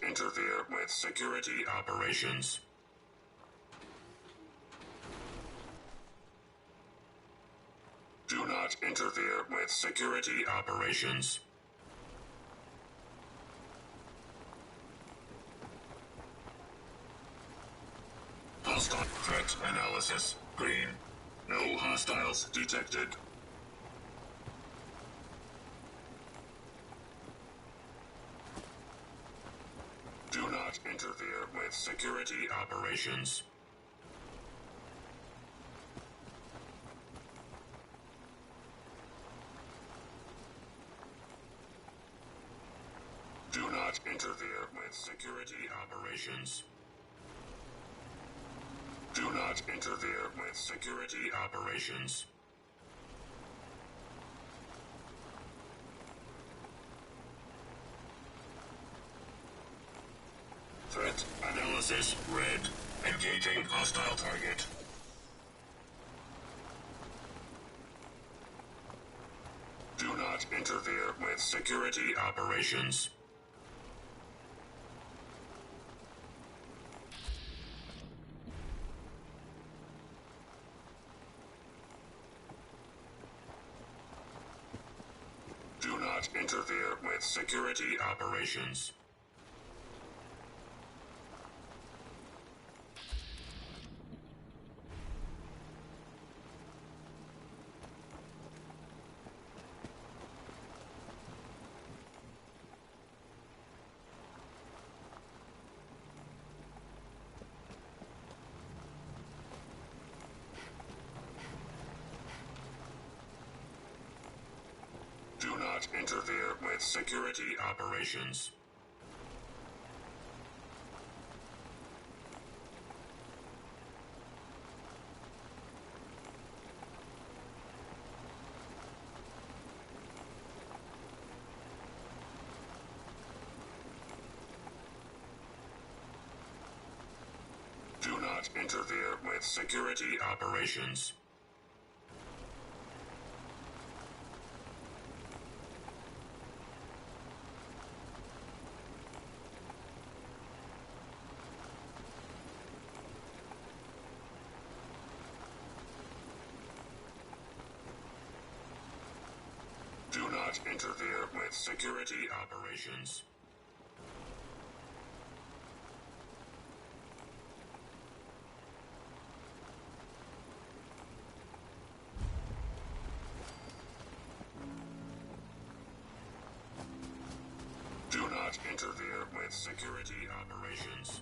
interfere with security operations. Do not interfere with security operations. Hostile threat analysis. Green. No hostiles detected. Do not interfere with security operations. Do not interfere with security operations. Do not interfere with security operations. Threat analysis red. Engaging hostile target. Do not interfere with security operations. Do not interfere with security operations. Do not interfere with security operations. Do not interfere with security operations. Do not interfere with security operations. Do not interfere with security operations.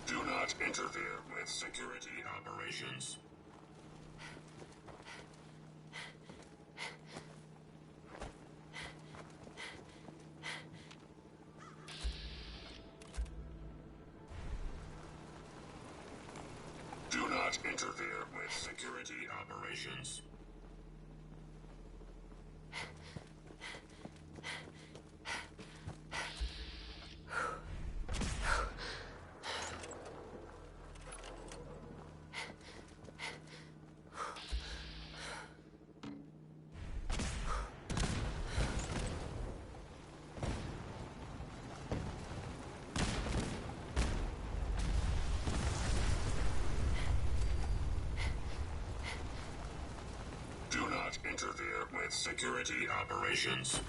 Do not interfere with security operations. Do not interfere with security operations. Do not interfere with security operations.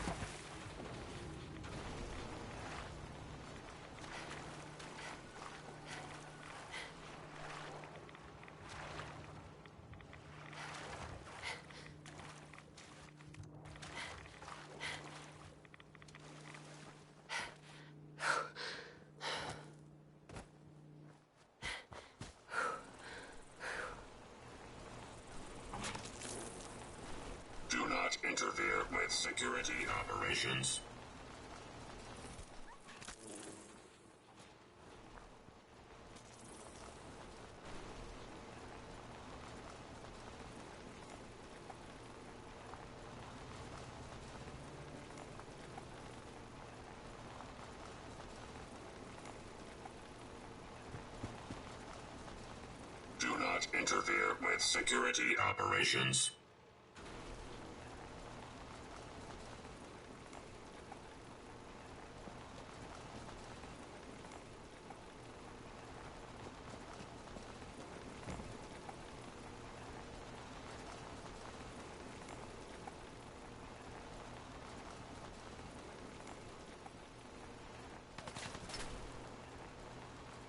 Do not interfere with security operations. interfere with security operations.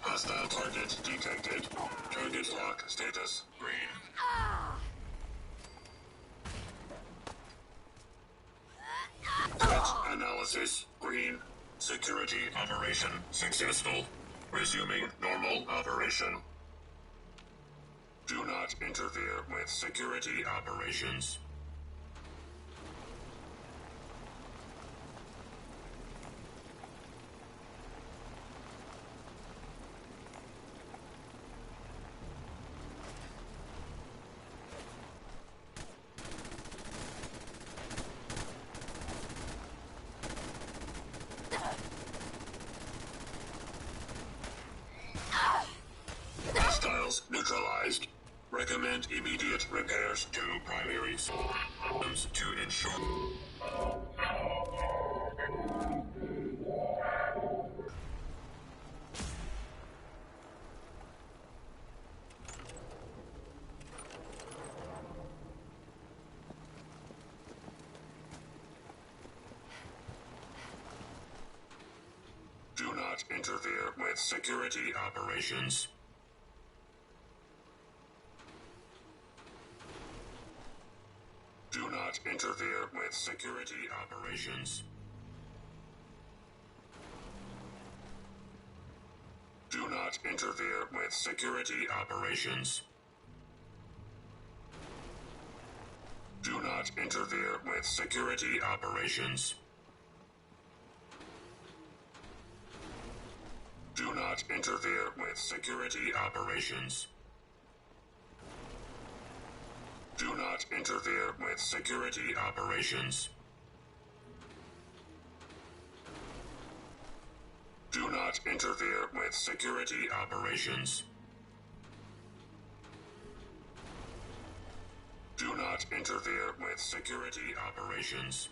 Hostile target detected. Target lock status green. Threat analysis green. Security operation successful. Resuming normal operation. Do not interfere with security operations. Hostiles neutralized. Recommend immediate repairs to primary systems to ensure. Do not interfere with security operations. Do not interfere with security operations. Do not interfere with security operations. Do not interfere with security operations. Do not interfere with security operations. Do not interfere with security operations. Do not interfere with security operations. Do not interfere with security operations.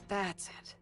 That's it.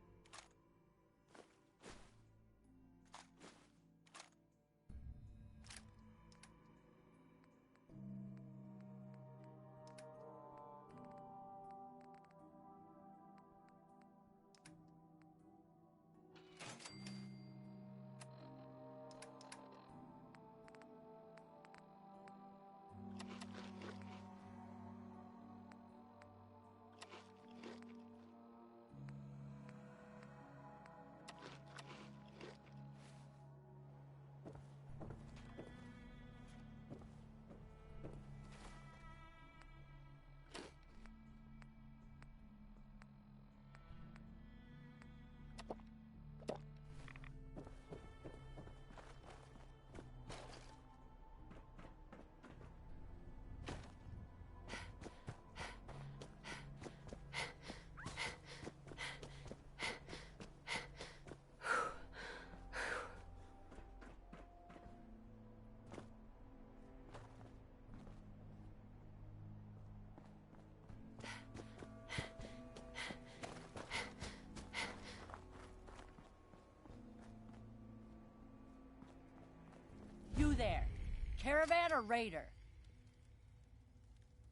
Caravan or raider?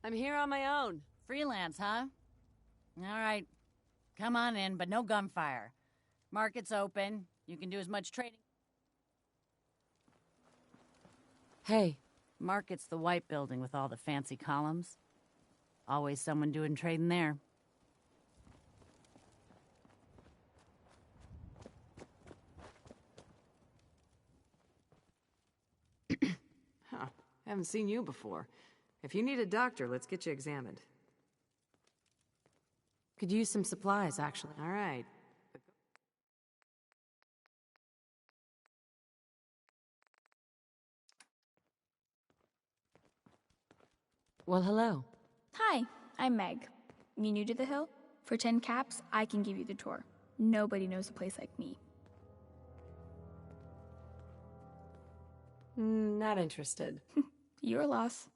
I'm here on my own. Freelance, huh? All right. Come on in, but no gunfire. Market's open. You can do as much trading. Hey. Market's the white building with all the fancy columns. Always someone doing trading there. Huh. Haven't seen you before. If you need a doctor, let's get you examined. Could use some supplies, actually. All right. Well, hello. Hi, I'm Meg. You new to the hill? For 10 caps, I can give you the tour. Nobody knows a place like me. Not interested. Your loss.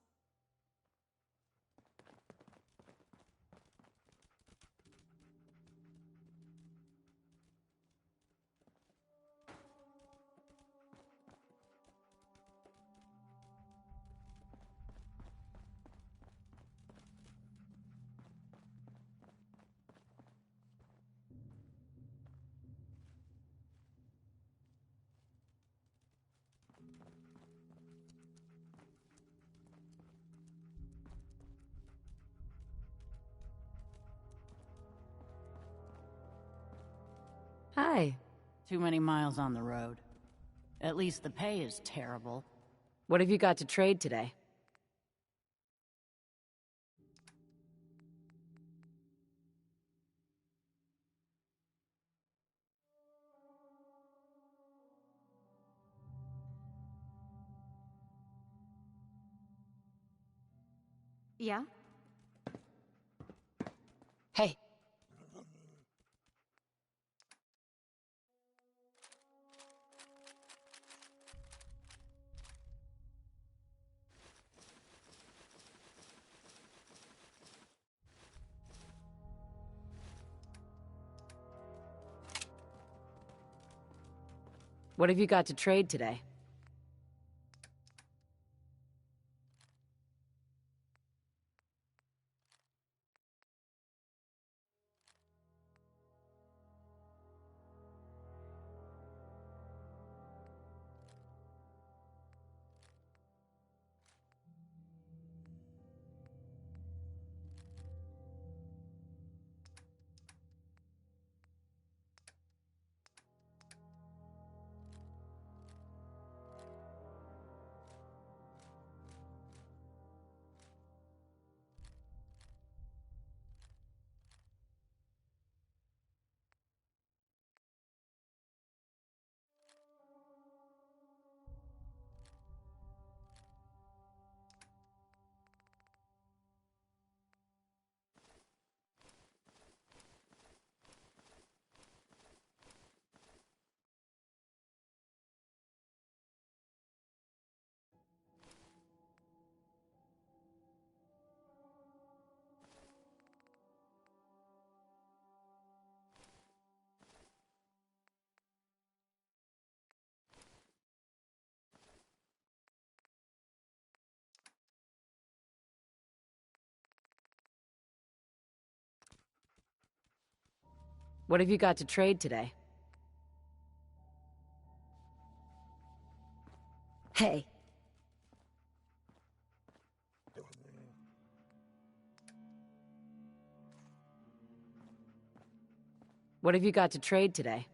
Hi. Too many miles on the road. At least the pay is terrible. What have you got to trade today? Yeah? Hey. What have you got to trade today? What have you got to trade today? Hey. What have you got to trade today?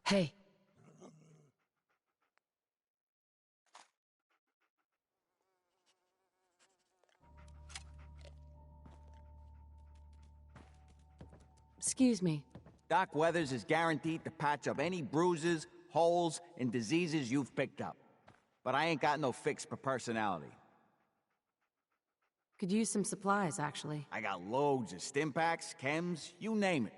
Hey. Excuse me. Doc Weathers is guaranteed to patch up any bruises, holes, and diseases you've picked up. But I ain't got no fix for personality. Could use some supplies, actually. I got loads of stim packs, chems, you name it.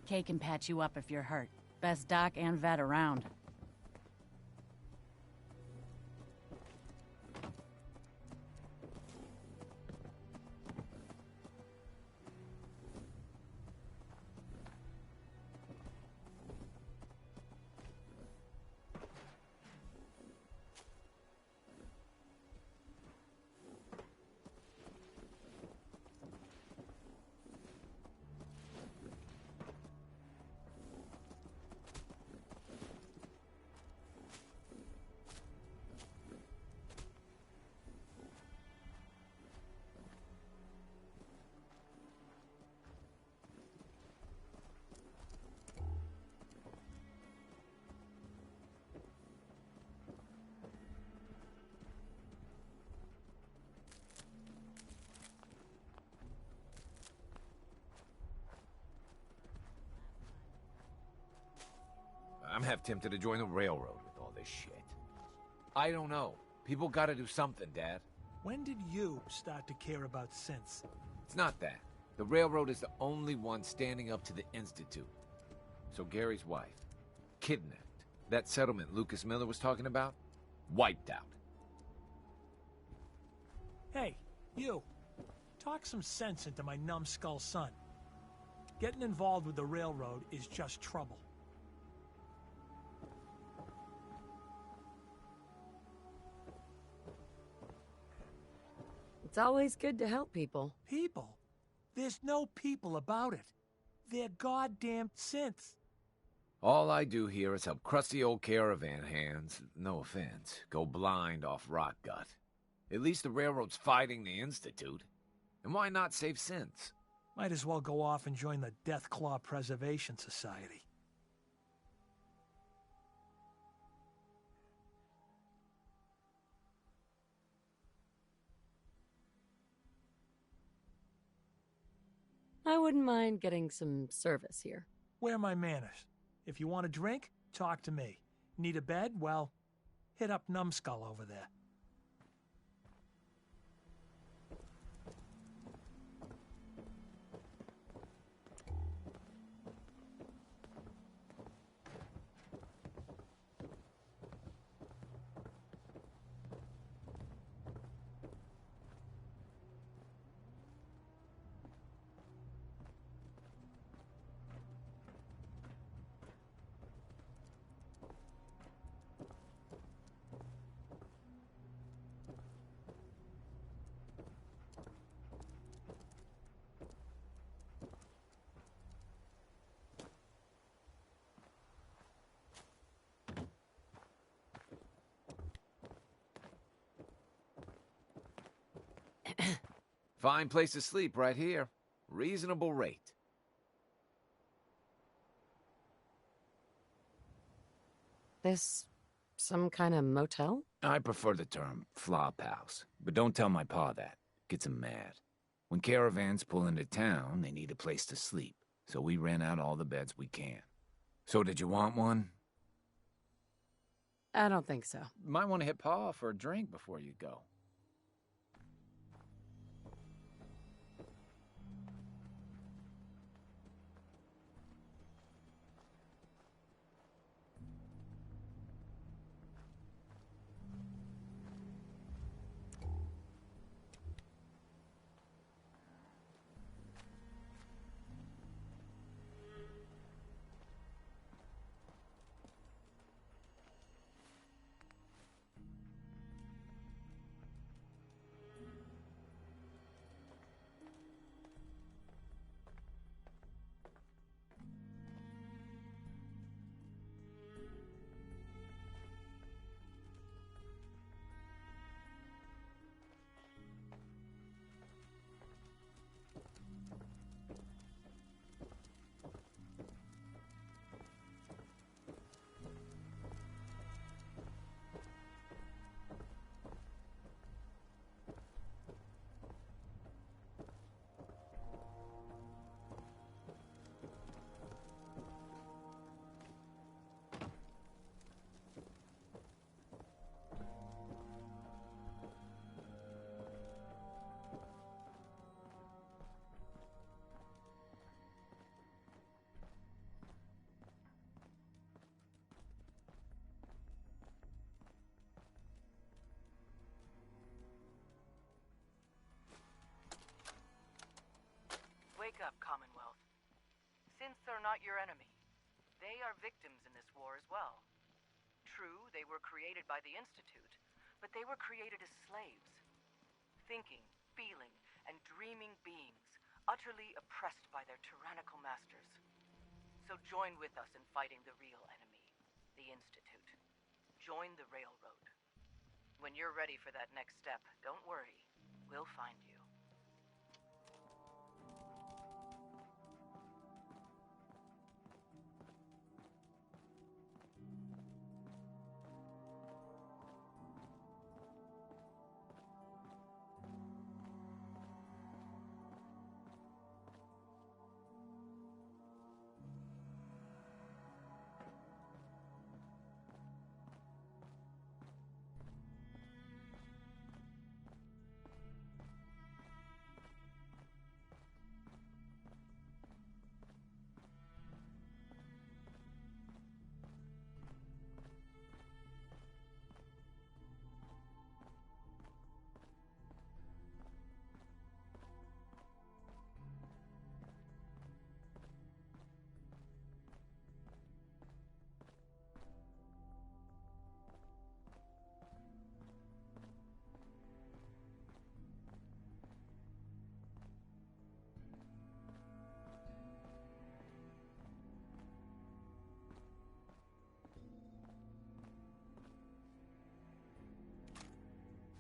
Kay can patch you up if you're hurt. Best doc and vet around. I'm half tempted to join the railroad with all this shit. I don't know. People gotta do something, Dad. When did you start to care about sense? It's not that. The railroad is the only one standing up to the Institute. So Gary's wife, kidnapped. That settlement Lucas Miller was talking about, wiped out. Hey, you. Talk some sense into my numbskull son. Getting involved with the railroad is just trouble. It's always good to help people. People? There's no people about it. They're goddamn synths. All I do here is help crusty old caravan hands, no offense, go blind off rock gut. At least the railroad's fighting the Institute. And why not save synths? Might as well go off and join the Death Claw Preservation Society. I wouldn't mind getting some service here. Where are my manners? If you want a drink, talk to me. Need a bed? Well, hit up Numbskull over there. Fine place to sleep right here. Reasonable rate. This some kind of motel? I prefer the term flop house, but don't tell my pa that. Gets him mad. When caravans pull into town, they need a place to sleep, so we rent out all the beds we can. So did you want one? I don't think so. Might want to hit Pa for a drink before you go. Wake up, Commonwealth. Synths are not your enemy. They are victims in this war as well. True, they were created by the Institute, but they were created as slaves. Thinking, feeling, and dreaming beings, utterly oppressed by their tyrannical masters. So join with us in fighting the real enemy, the Institute. Join the Railroad. When you're ready for that next step, don't worry. We'll find you.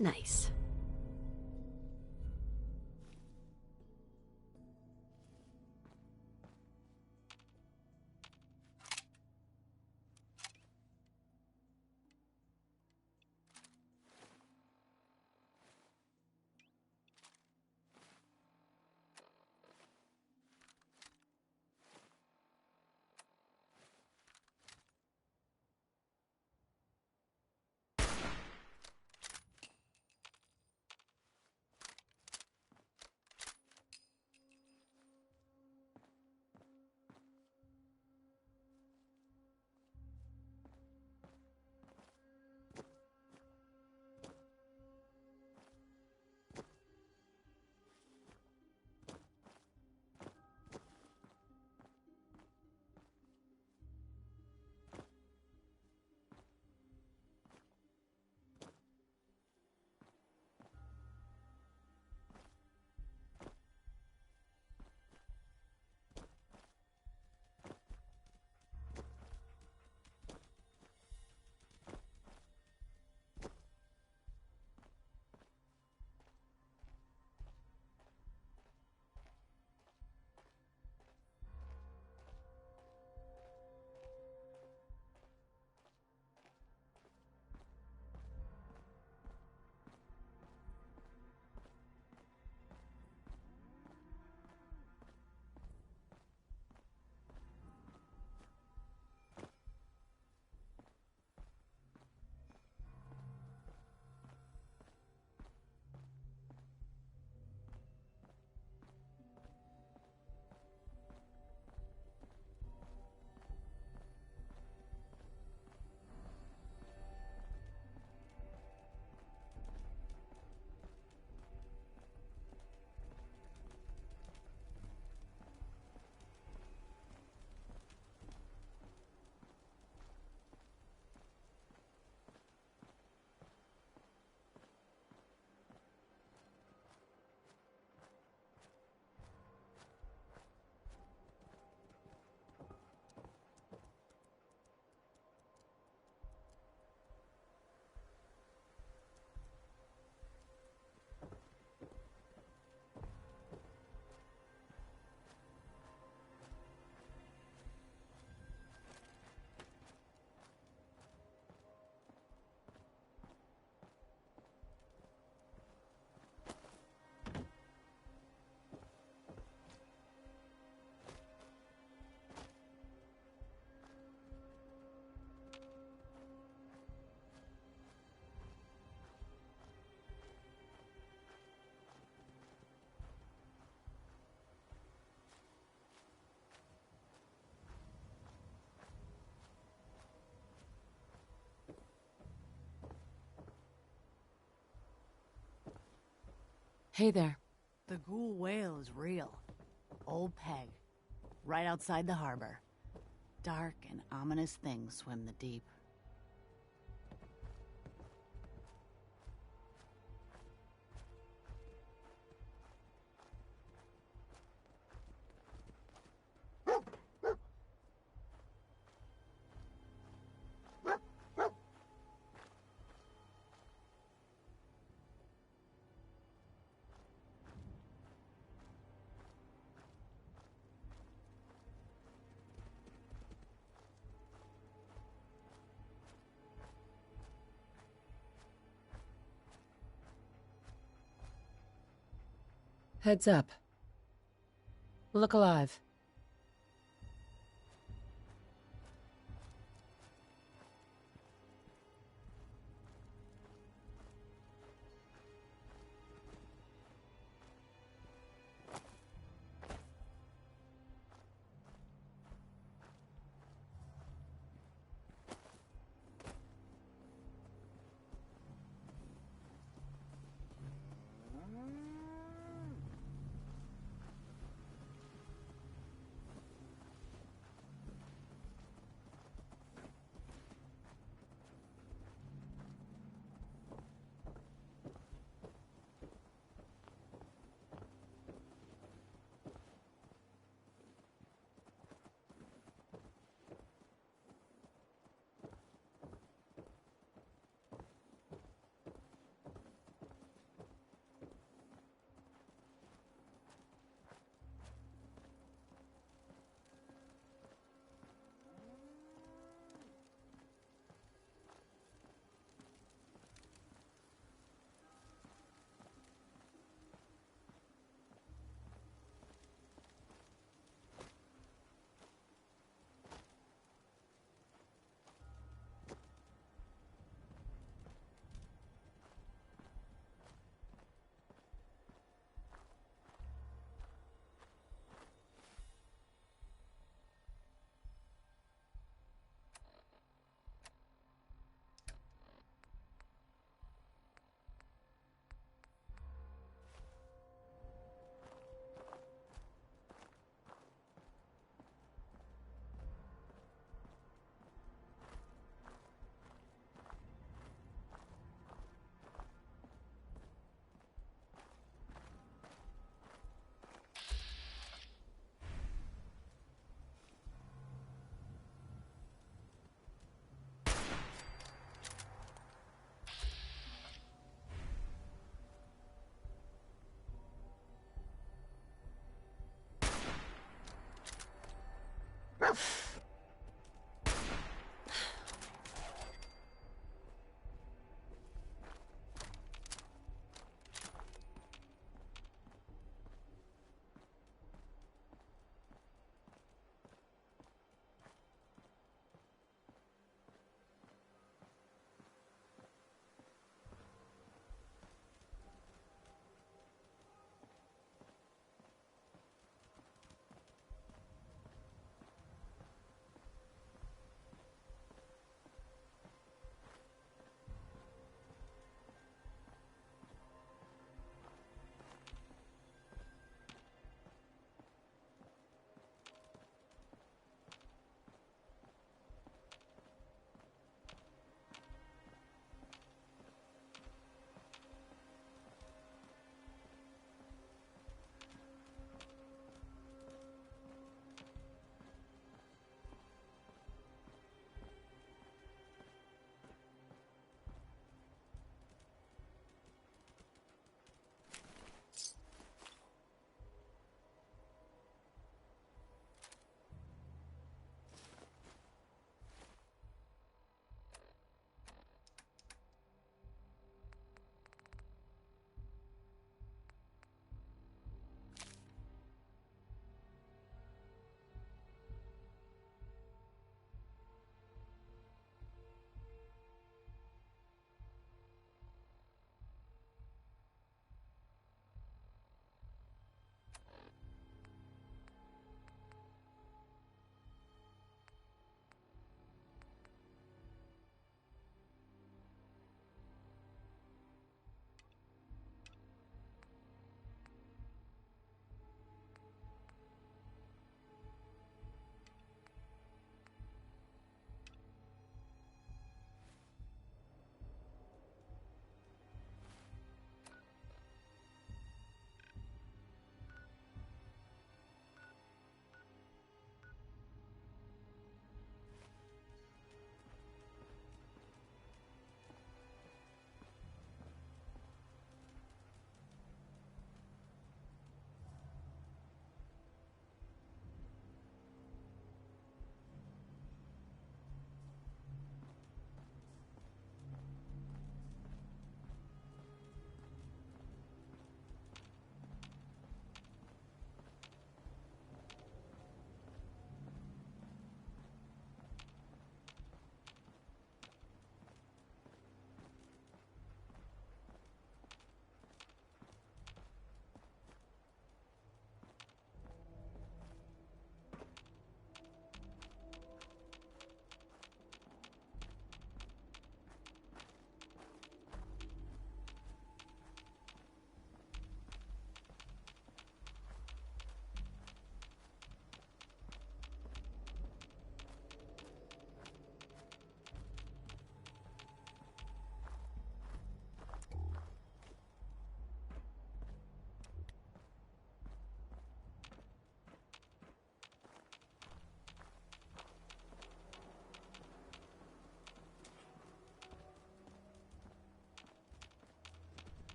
Nice. Hey there. The ghoul whale is real. Old Peg. Right outside the harbor. Dark and ominous things swim the deep. Heads up. Look alive.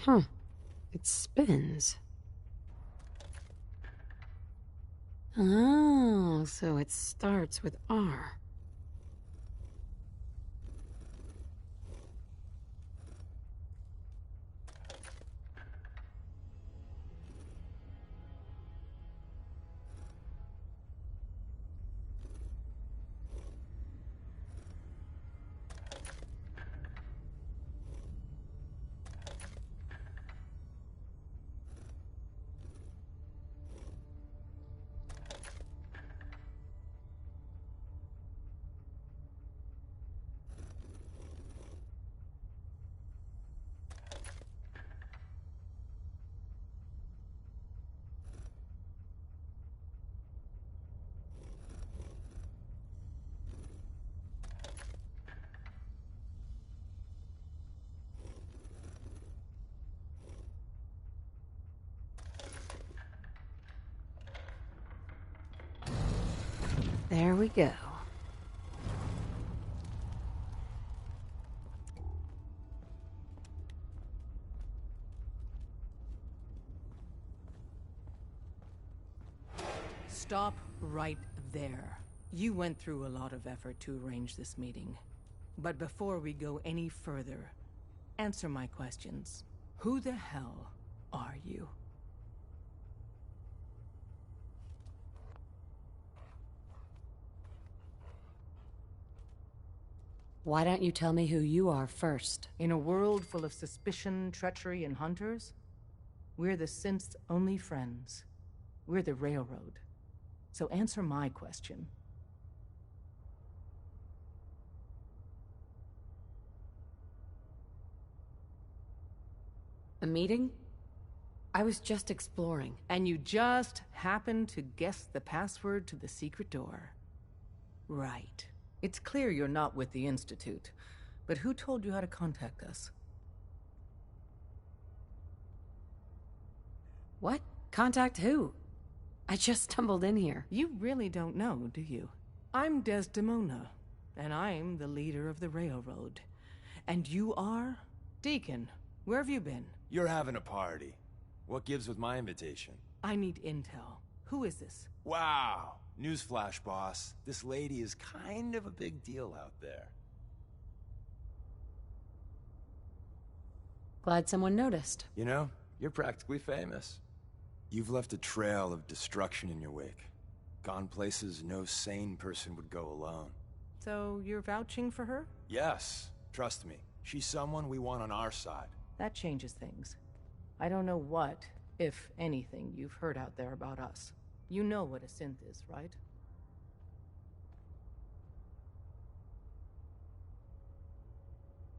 Huh. It spins. Oh, so it starts with R. There we go. Stop right there. You went through a lot of effort to arrange this meeting. But before we go any further, answer my questions. Who the hell are you? Why don't you tell me who you are first? In a world full of suspicion, treachery, and hunters, we're the synth's only friends. We're the Railroad. So answer my question. A meeting? I was just exploring. And you just happened to guess the password to the secret door. Right. It's clear you're not with the Institute. But who told you how to contact us? What? Contact who? I just stumbled in here. You really don't know, do you? I'm Desdemona, and I'm the leader of the Railroad. And you are? Deacon, where have you been? You're having a party. What gives with my invitation? I need intel. Who is this? Wow. Newsflash, boss. This lady is kind of a big deal out there. Glad someone noticed. You know, you're practically famous. You've left a trail of destruction in your wake. Gone places no sane person would go alone. So you're vouching for her? Yes. Trust me. She's someone we want on our side. That changes things. I don't know what, if anything, you've heard out there about us. You know what a synth is, right?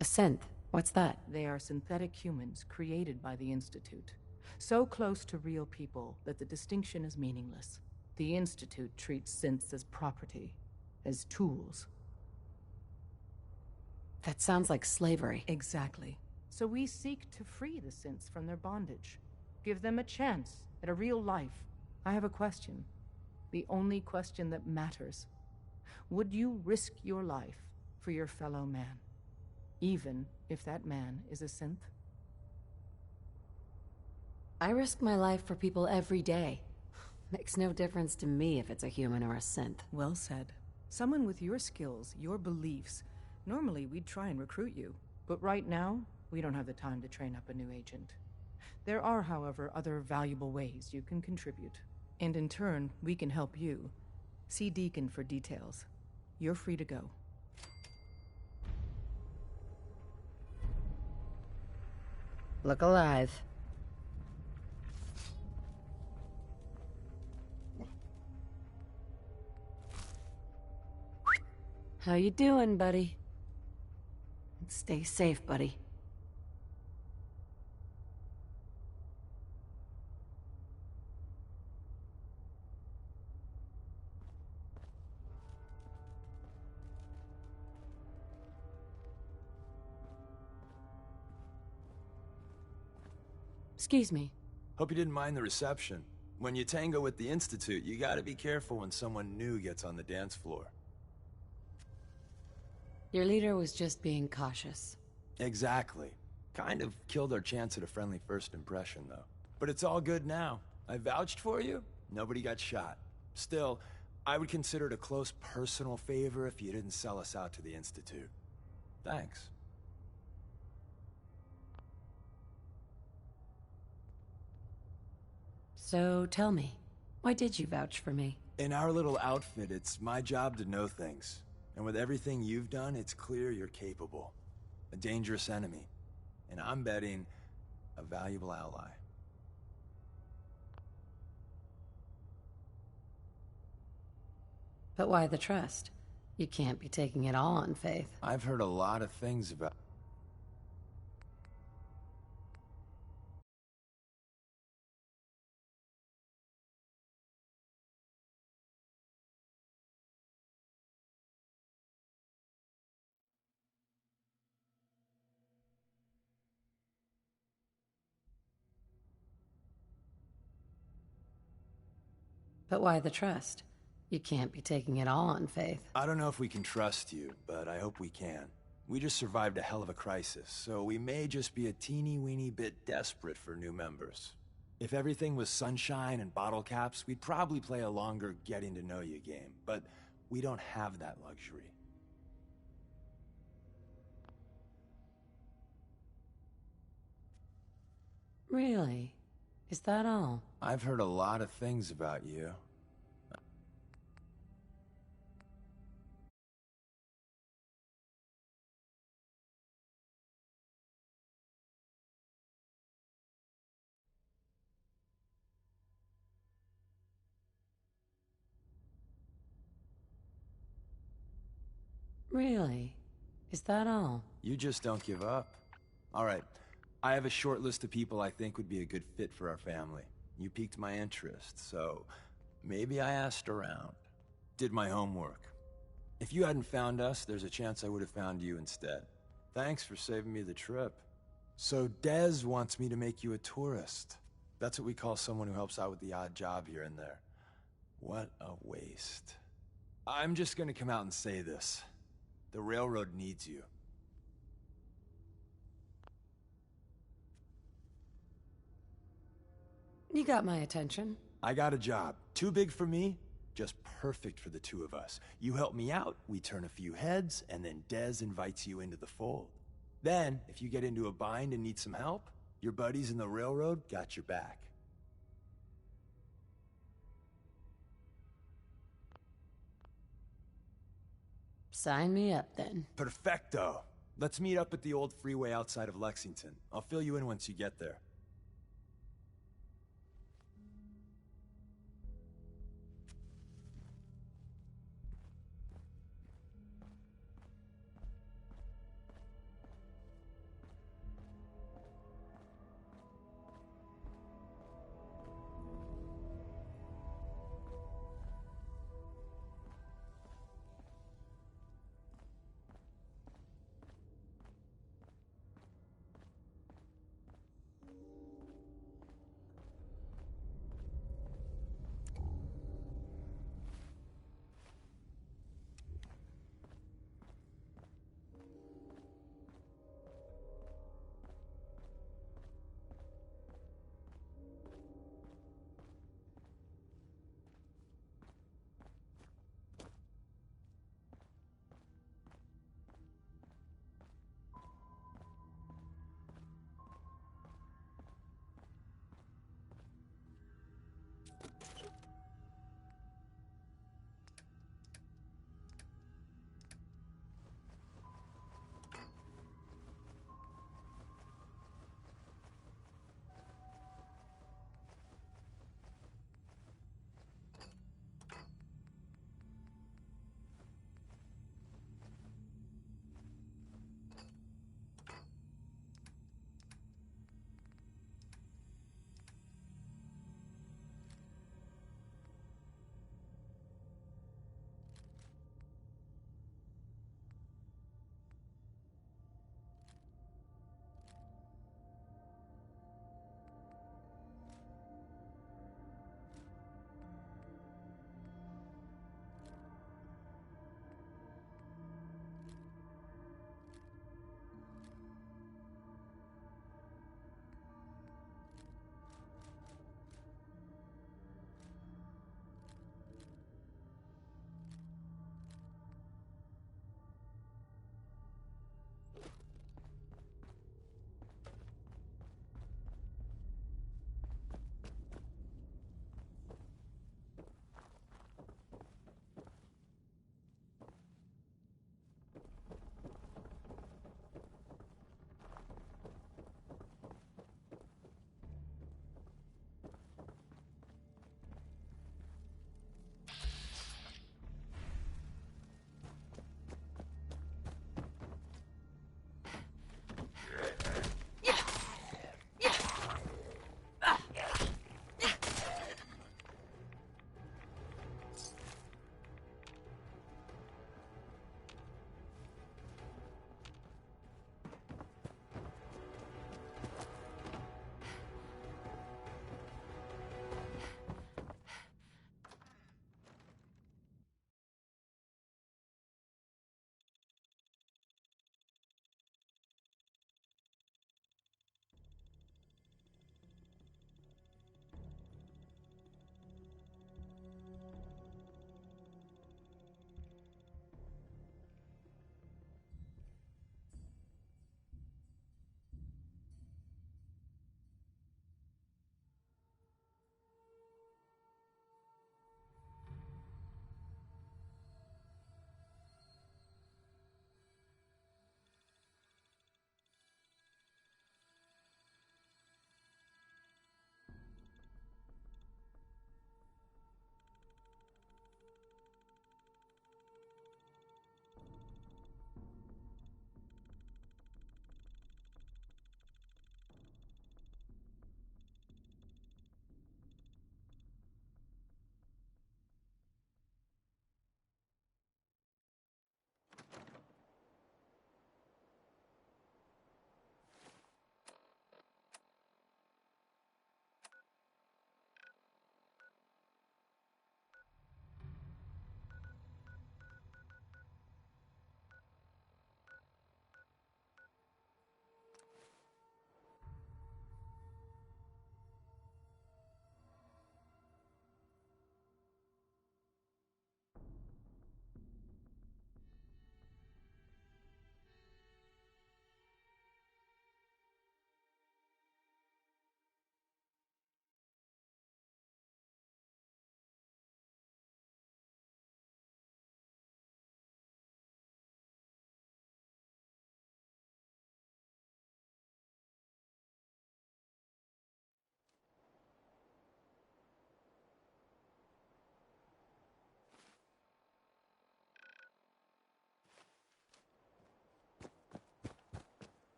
A synth? What's that? They are synthetic humans created by the Institute. So close to real people that the distinction is meaningless. The Institute treats synths as property, as tools. That sounds like slavery. Exactly. So we seek to free the synths from their bondage. Give them a chance at a real life. I have a question. The only question that matters. Would you risk your life for your fellow man? Even if that man is a synth? I risk my life for people every day. Makes no difference to me if it's a human or a synth. Well said. Someone with your skills, your beliefs. Normally we'd try and recruit you. But right now, we don't have the time to train up a new agent. There are, however, other valuable ways you can contribute. And in turn, we can help you. See Deacon for details. You're free to go. Look alive. How you doing, buddy? Stay safe, buddy. Excuse me. Hope you didn't mind the reception. When you tango with the Institute, you gotta be careful when someone new gets on the dance floor. Your leader was just being cautious. Exactly. Kind of killed our chance at a friendly first impression, though. But it's all good now. I vouched for you. Nobody got shot. Still, I would consider it a close personal favor if you didn't sell us out to the Institute. Thanks. So tell me, why did you vouch for me? In our little outfit, it's my job to know things. And with everything you've done, it's clear you're capable. A dangerous enemy. And I'm betting a valuable ally. But why the trust? You can't be taking it all on faith. I've heard a lot of things about... But why the trust? You can't be taking it all on faith. I don't know if we can trust you, but I hope we can. We just survived a hell of a crisis, so we may just be a teeny-weeny bit desperate for new members. If everything was sunshine and bottle caps, we'd probably play a longer getting-to-know-you game, but we don't have that luxury. Really? Is that all? I've heard a lot of things about you. Really? Is that all? You just don't give up. All right, I have a short list of people I think would be a good fit for our family. You piqued my interest, so maybe I asked around. Did my homework. If you hadn't found us, there's a chance I would have found you instead. Thanks for saving me the trip. So Dez wants me to make you a tourist. That's what we call someone who helps out with the odd job here and there. What a waste. I'm just gonna come out and say this. The railroad needs you. You got my attention. I got a job. Too big for me, just perfect for the two of us. You help me out, we turn a few heads, and then Dez invites you into the fold. Then, if you get into a bind and need some help, your buddies in the railroad got your back. Sign me up, then. Perfecto. Let's meet up at the old freeway outside of Lexington. I'll fill you in once you get there.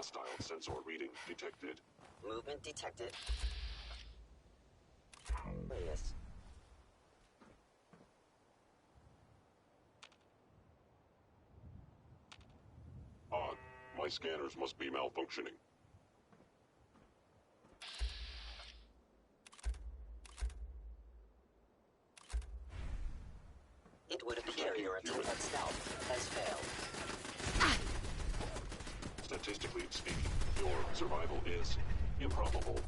Hostile sensor reading detected. Movement detected. Yes. Odd. My scanners must be malfunctioning. It would appear your attempt at stealth has failed. Statistically speaking, your survival is improbable.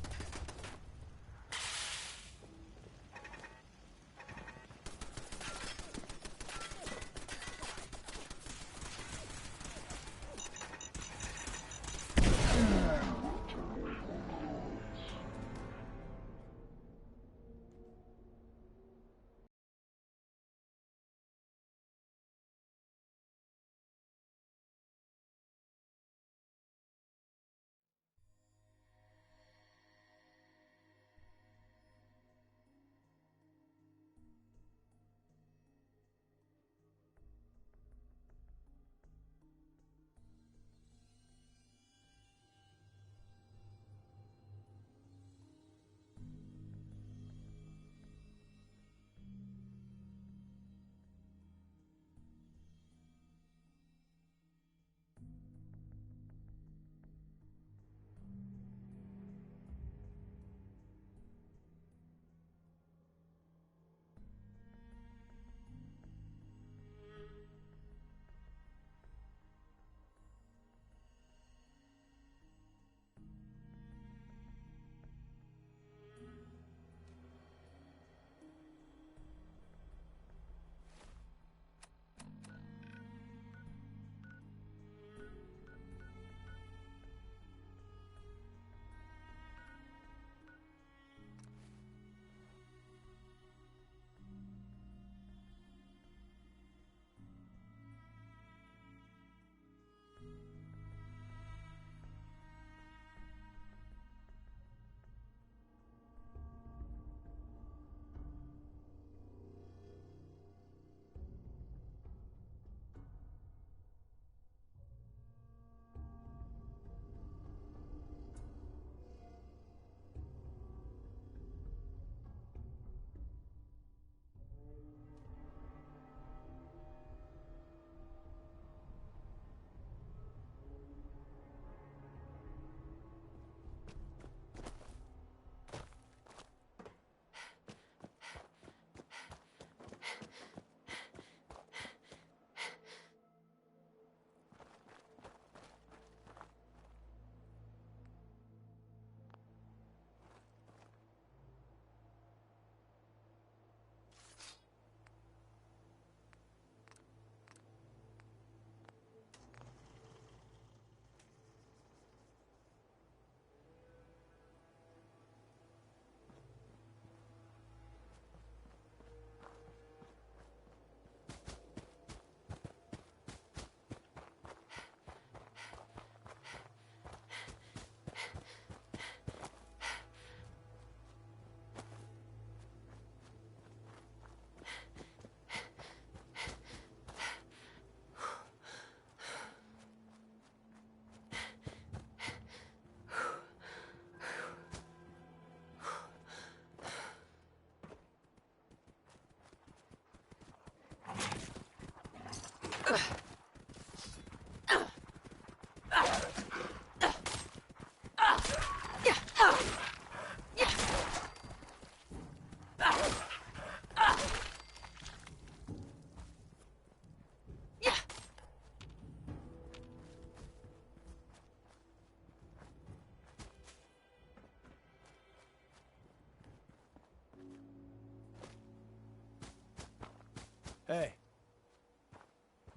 Hey.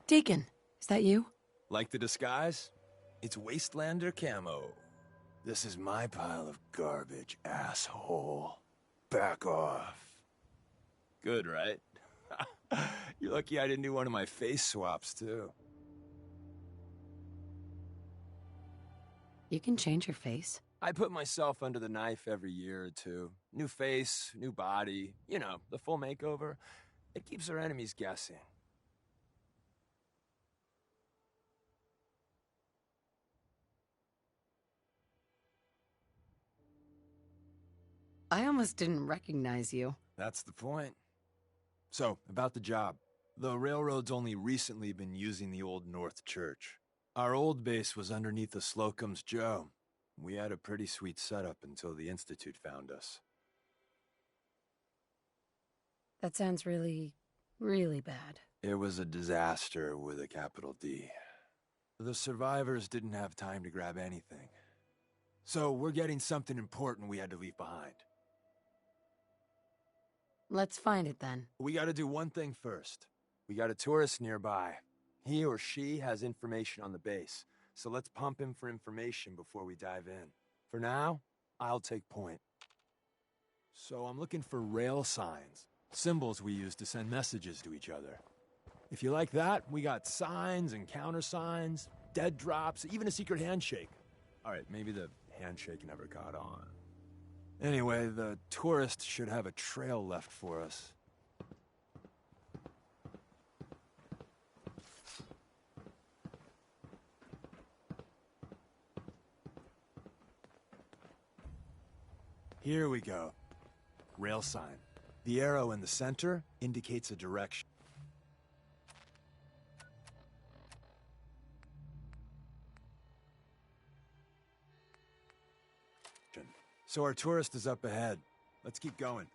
Deacon, is that you? Like the disguise? It's Wastelander camo. This is my pile of garbage, asshole. Back off. Good, right? You're lucky I didn't do one of my face swaps, too. You can change your face. I put myself under the knife every year or two. New face, new body. You know, the full makeover. It keeps our enemies guessing. I almost didn't recognize you. That's the point. So, about the job. The railroad's only recently been using the old North Church. Our old base was underneath the Slocum's Joe. We had a pretty sweet setup until the Institute found us. That sounds really, really bad. It was a disaster with a capital D. The survivors didn't have time to grab anything. So we're getting something important we had to leave behind. Let's find it then. We gotta do one thing first. We got a tourist nearby. He or she has information on the base, so let's pump him for information before we dive in. For now, I'll take point. So I'm looking for rail signs, symbols we use to send messages to each other. If you like that, we got signs and countersigns, dead drops, even a secret handshake. All right, maybe the handshake never caught on. Anyway, the tourist should have a trail left for us. Here we go. Rail sign. The arrow in the center indicates a direction. So our tourist is up ahead. Let's keep going.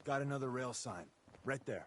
Got another rail sign. Right there.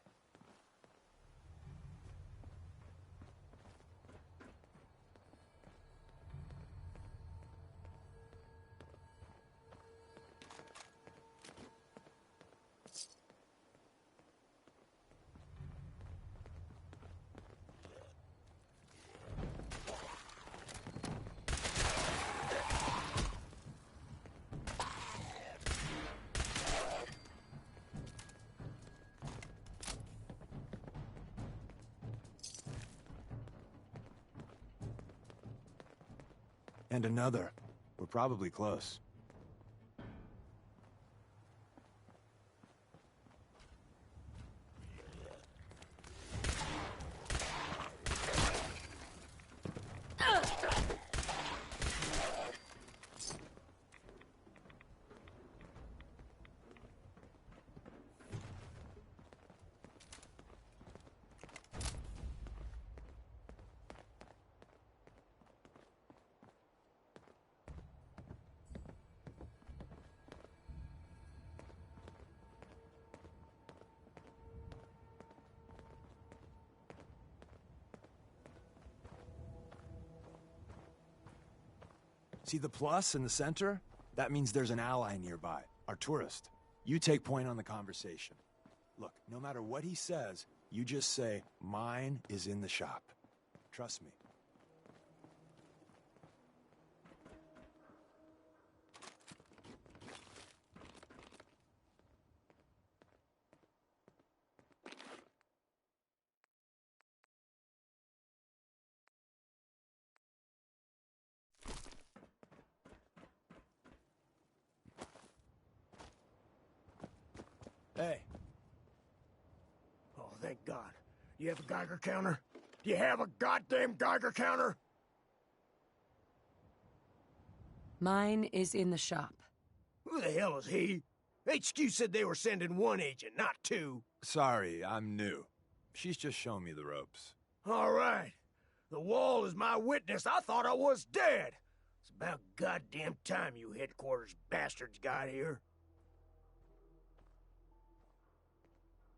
And another. We're probably close. See the plus in the center? That means there's an ally nearby, our tourist. You take point on the conversation. Look, no matter what he says, you just say, "Mine is in the shop." Trust me. Hey. Oh, thank God. You have a Geiger counter? Do you have a goddamn Geiger counter? Mine is in the shop. Who the hell is he? HQ said they were sending one agent, not two. Sorry, I'm new. She's just showing me the ropes. All right. The wall is my witness. I thought I was dead. It's about goddamn time you headquarters bastards got here.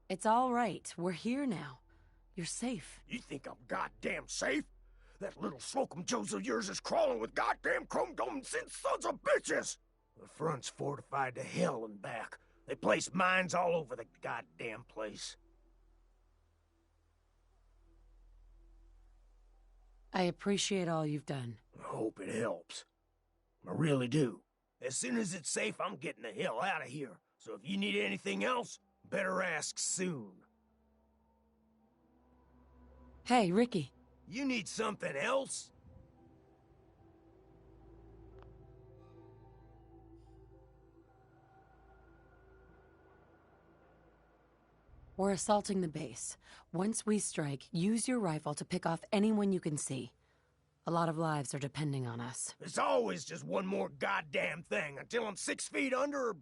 It's all right. We're here now. You're safe. You think I'm goddamn safe? That little Slocum Joes of yours is crawling with goddamn chrome-domed sons of bitches! The front's fortified to hell and back. They place mines all over the goddamn place. I appreciate all you've done. I hope it helps. I really do. As soon as it's safe, I'm getting the hell out of here. So if you need anything else, better ask soon. Hey, Ricky. You need something else? We're assaulting the base. Once we strike, use your rifle to pick off anyone you can see. A lot of lives are depending on us. It's always just one more goddamn thing until I'm 6 feet under or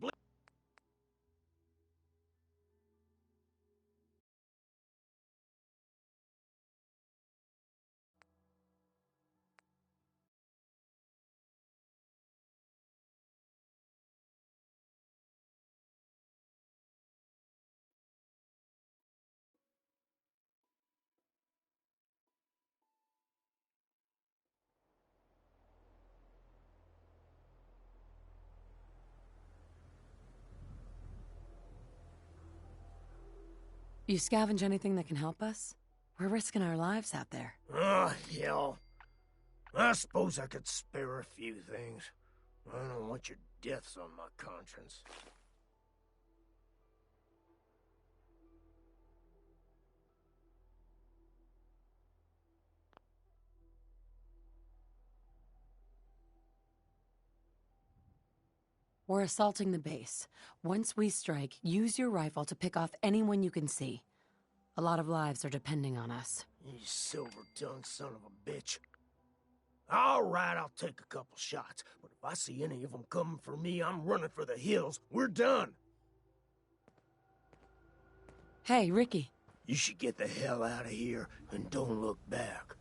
You scavenge anything that can help us? We're risking our lives out there. Oh, hell. I suppose I could spare a few things. I don't want your deaths on my conscience. We're assaulting the base. Once we strike, use your rifle to pick off anyone you can see. A lot of lives are depending on us. You silver-tongued son of a bitch. All right, I'll take a couple shots, but if I see any of them coming for me, I'm running for the hills. We're done. Hey, Ricky. You should get the hell out of here and don't look back.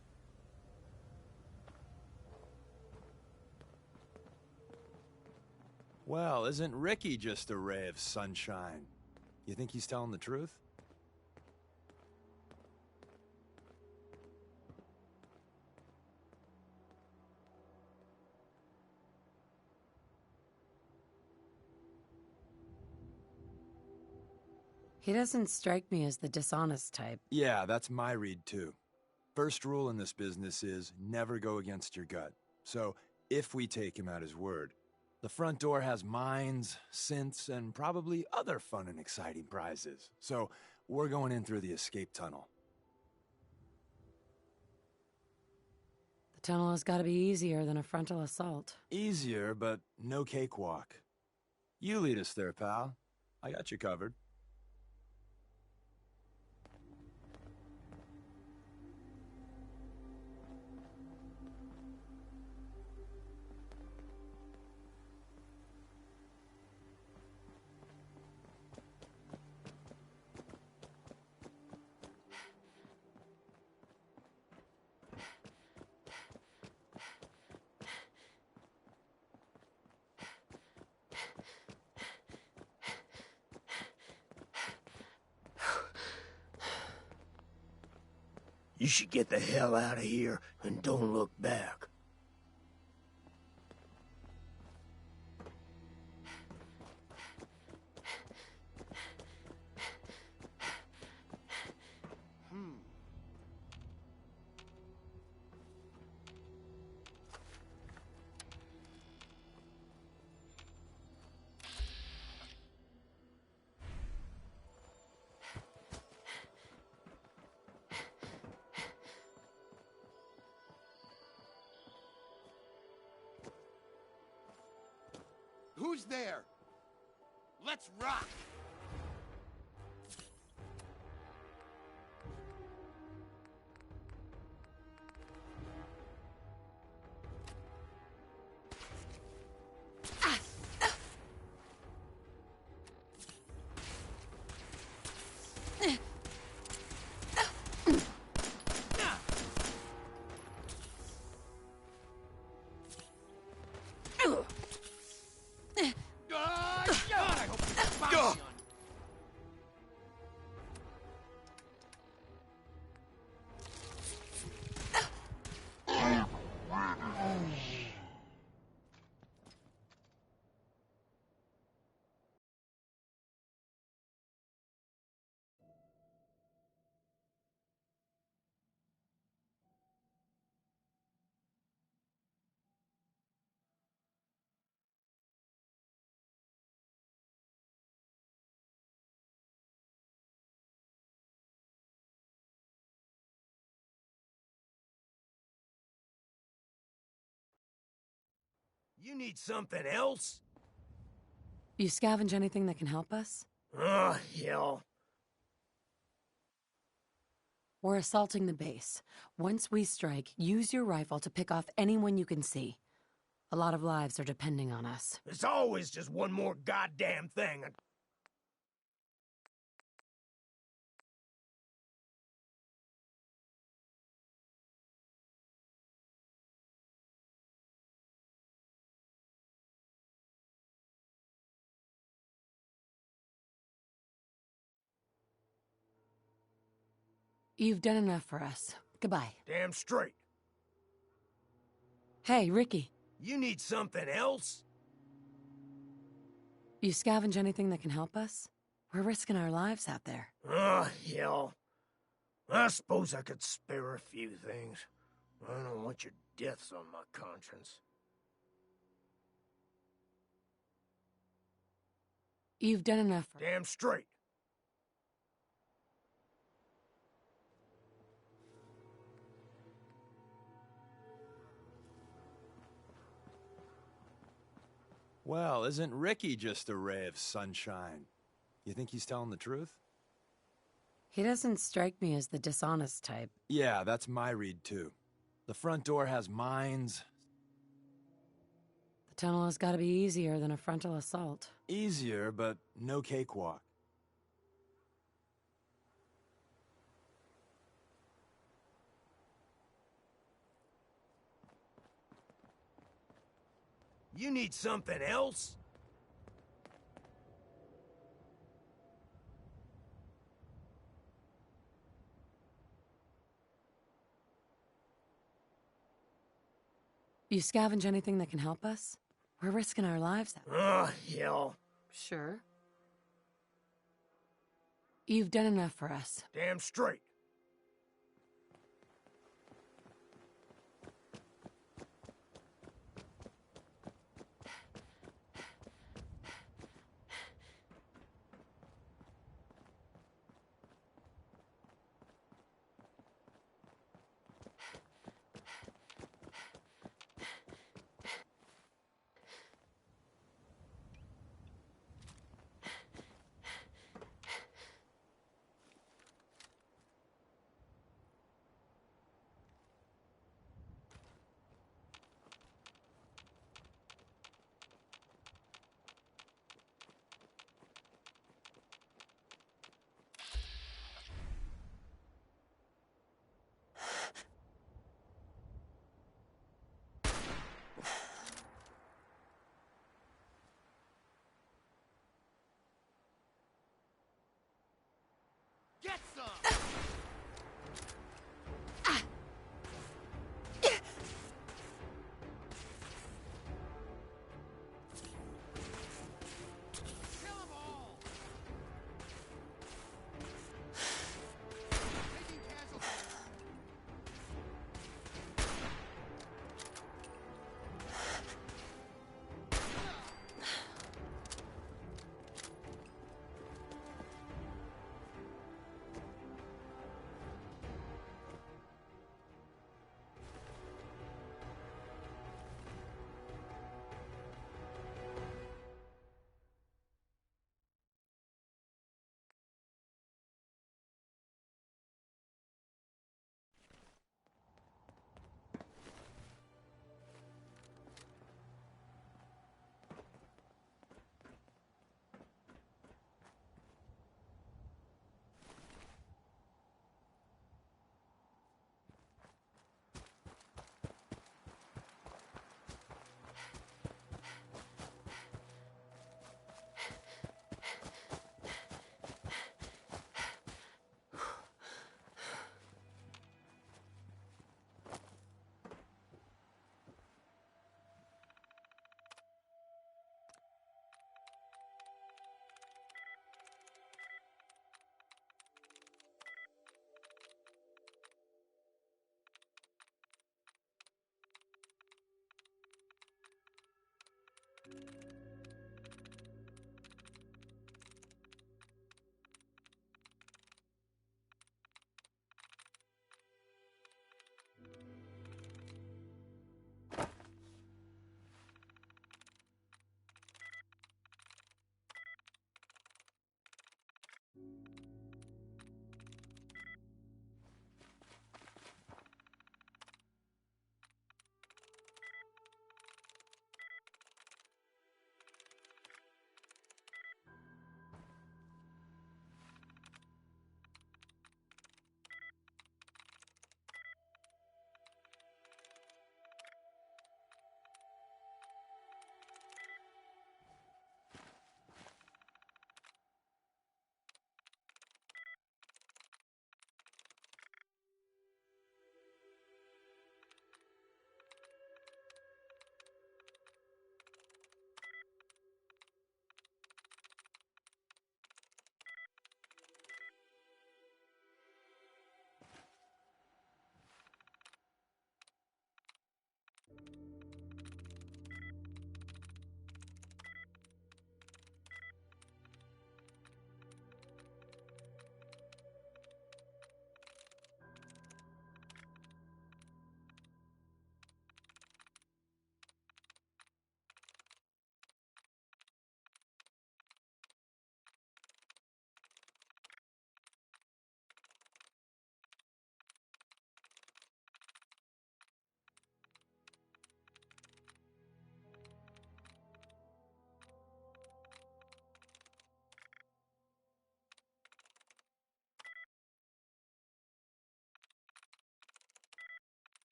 Well, isn't Ricky just a ray of sunshine? You think he's telling the truth? He doesn't strike me as the dishonest type. Yeah, that's my read too. First rule in this business is never go against your gut. So, if we take him at his word, the front door has mines, synths, and probably other fun and exciting prizes. So, we're going in through the escape tunnel. The tunnel has got to be easier than a frontal assault. Easier, but no cakewalk. You lead us there, pal. I got you covered. You should get the hell out of here and don't look back. Who's there? Let's rock! God, I hope you find me on You need something else? You scavenge anything that can help us? Oh, hell. We're assaulting the base. Once we strike, use your rifle to pick off anyone you can see. A lot of lives are depending on us. It's always just one more goddamn thing. You've done enough for us. Goodbye. Damn straight. Hey, Ricky. You need something else? You scavenge anything that can help us? We're risking our lives out there. Oh, hell. I suppose I could spare a few things. I don't want your deaths on my conscience. You've done enough for... Damn straight. Well, isn't Ricky just a ray of sunshine? You think he's telling the truth? He doesn't strike me as the dishonest type. Yeah, that's my read too. The front door has mines. The tunnel has got to be easier than a frontal assault. Easier, but no cakewalk. You need something else? You scavenge anything that can help us? We're risking our lives out. Oh, hell. Sure. You've done enough for us. Damn straight.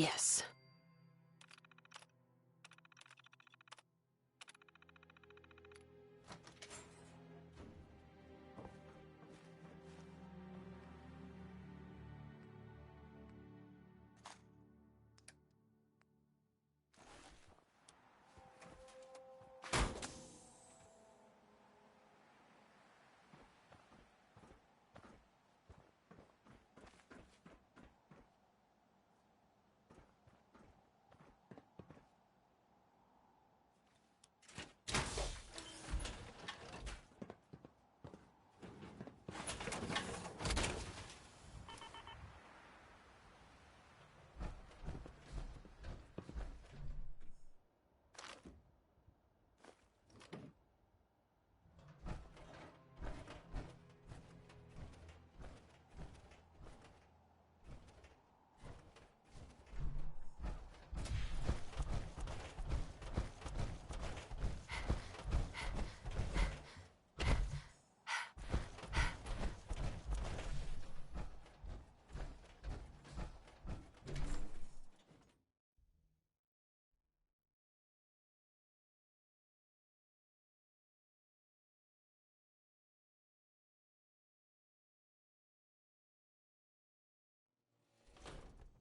Yes.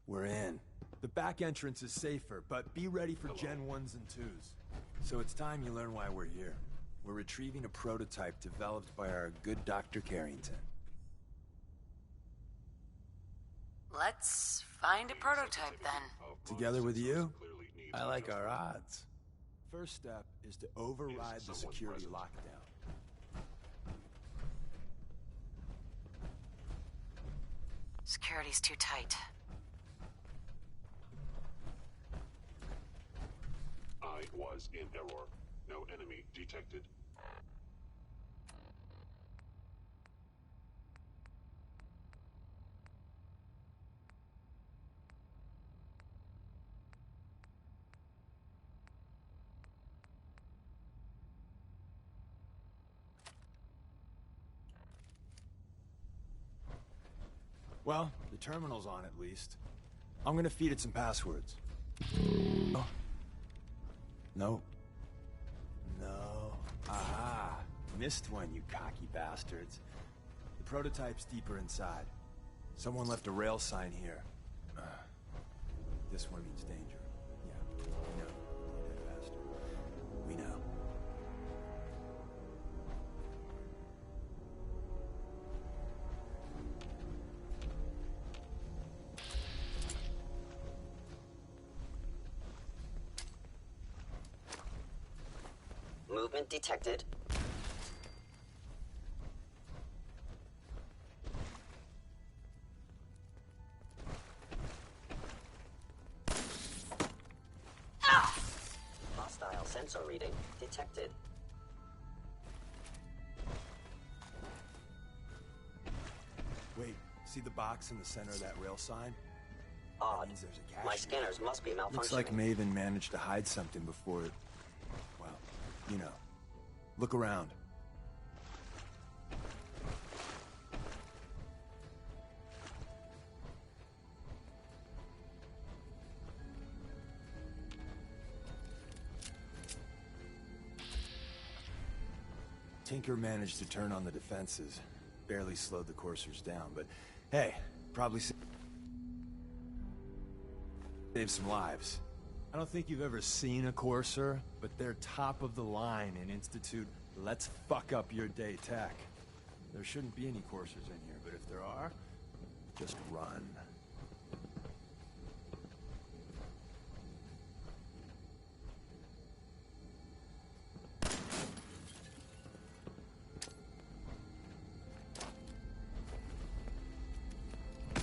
We're in. The back entrance is safer, but be ready for Gen 1s and 2s. So it's time you learn why we're here. We're retrieving a prototype developed by our good Dr. Carrington. Let's find a prototype then. Together with you, I like our odds. First step is to override the security lockdown. Security's too tight. I was in error. No enemy detected. Well, the terminal's on at least. I'm gonna feed it some passwords. Oh. No. No. Aha. Missed one, you cocky bastards. The prototype's deeper inside. Someone left a rail sign here. This one means danger. Yeah, we know. Dead bastard. We know. Movement detected. Hostile sensor reading detected. Wait, see the box in the center of that rail sign? Odd. That means there's a cache My here. scanners must be malfunctioning. Looks like Maven managed to hide something before it... Well, you know. Look around. Tinker managed to turn on the defenses. Barely slowed the coursers down, but hey, probably saved some lives. I don't think you've ever seen a courser, but they're top of the line in Institute let's fuck up your day tech. There shouldn't be any coursers in here, but if there are, just run.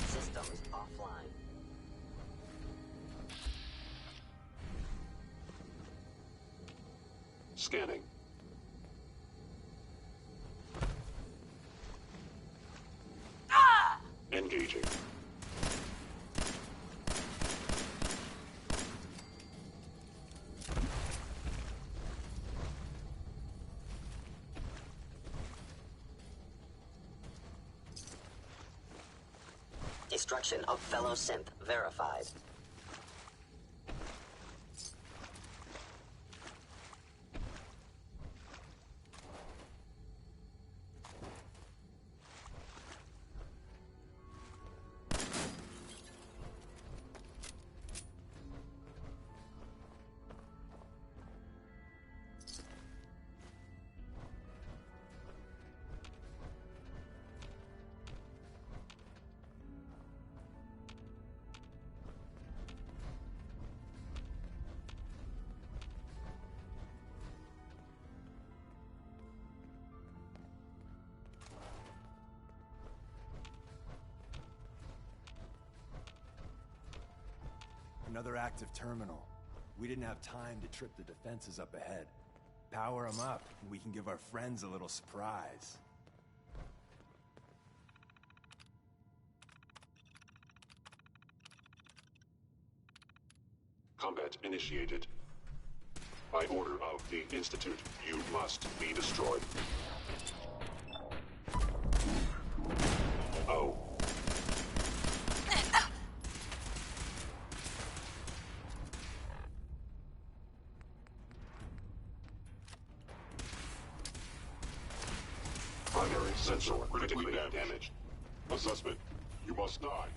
Systems offline. Scanning. Engaging. Destruction of fellow synth verified. Another active terminal. We didn't have time to trip the defenses up ahead. Power them up, and we can give our friends a little surprise. Combat initiated. By order of the Institute, you must be destroyed. Oh. Primary sensor critically damaged. Assessment. You must die.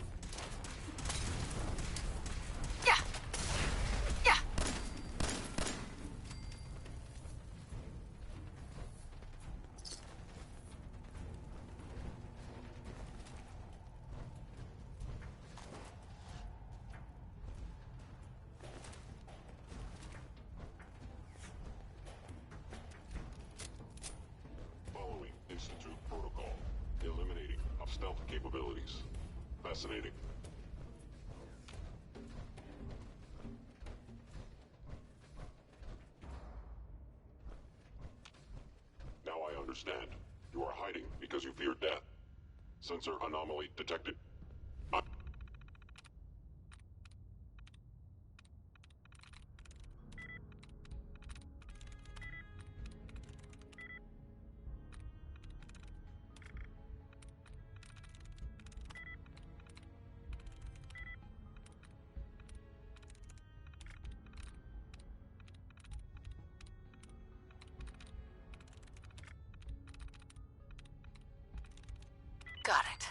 Following Institute protocol. Eliminating of stealth capabilities. Fascinating. Now I understand. You are hiding because you fear death. Sensor anomaly detected. Got it.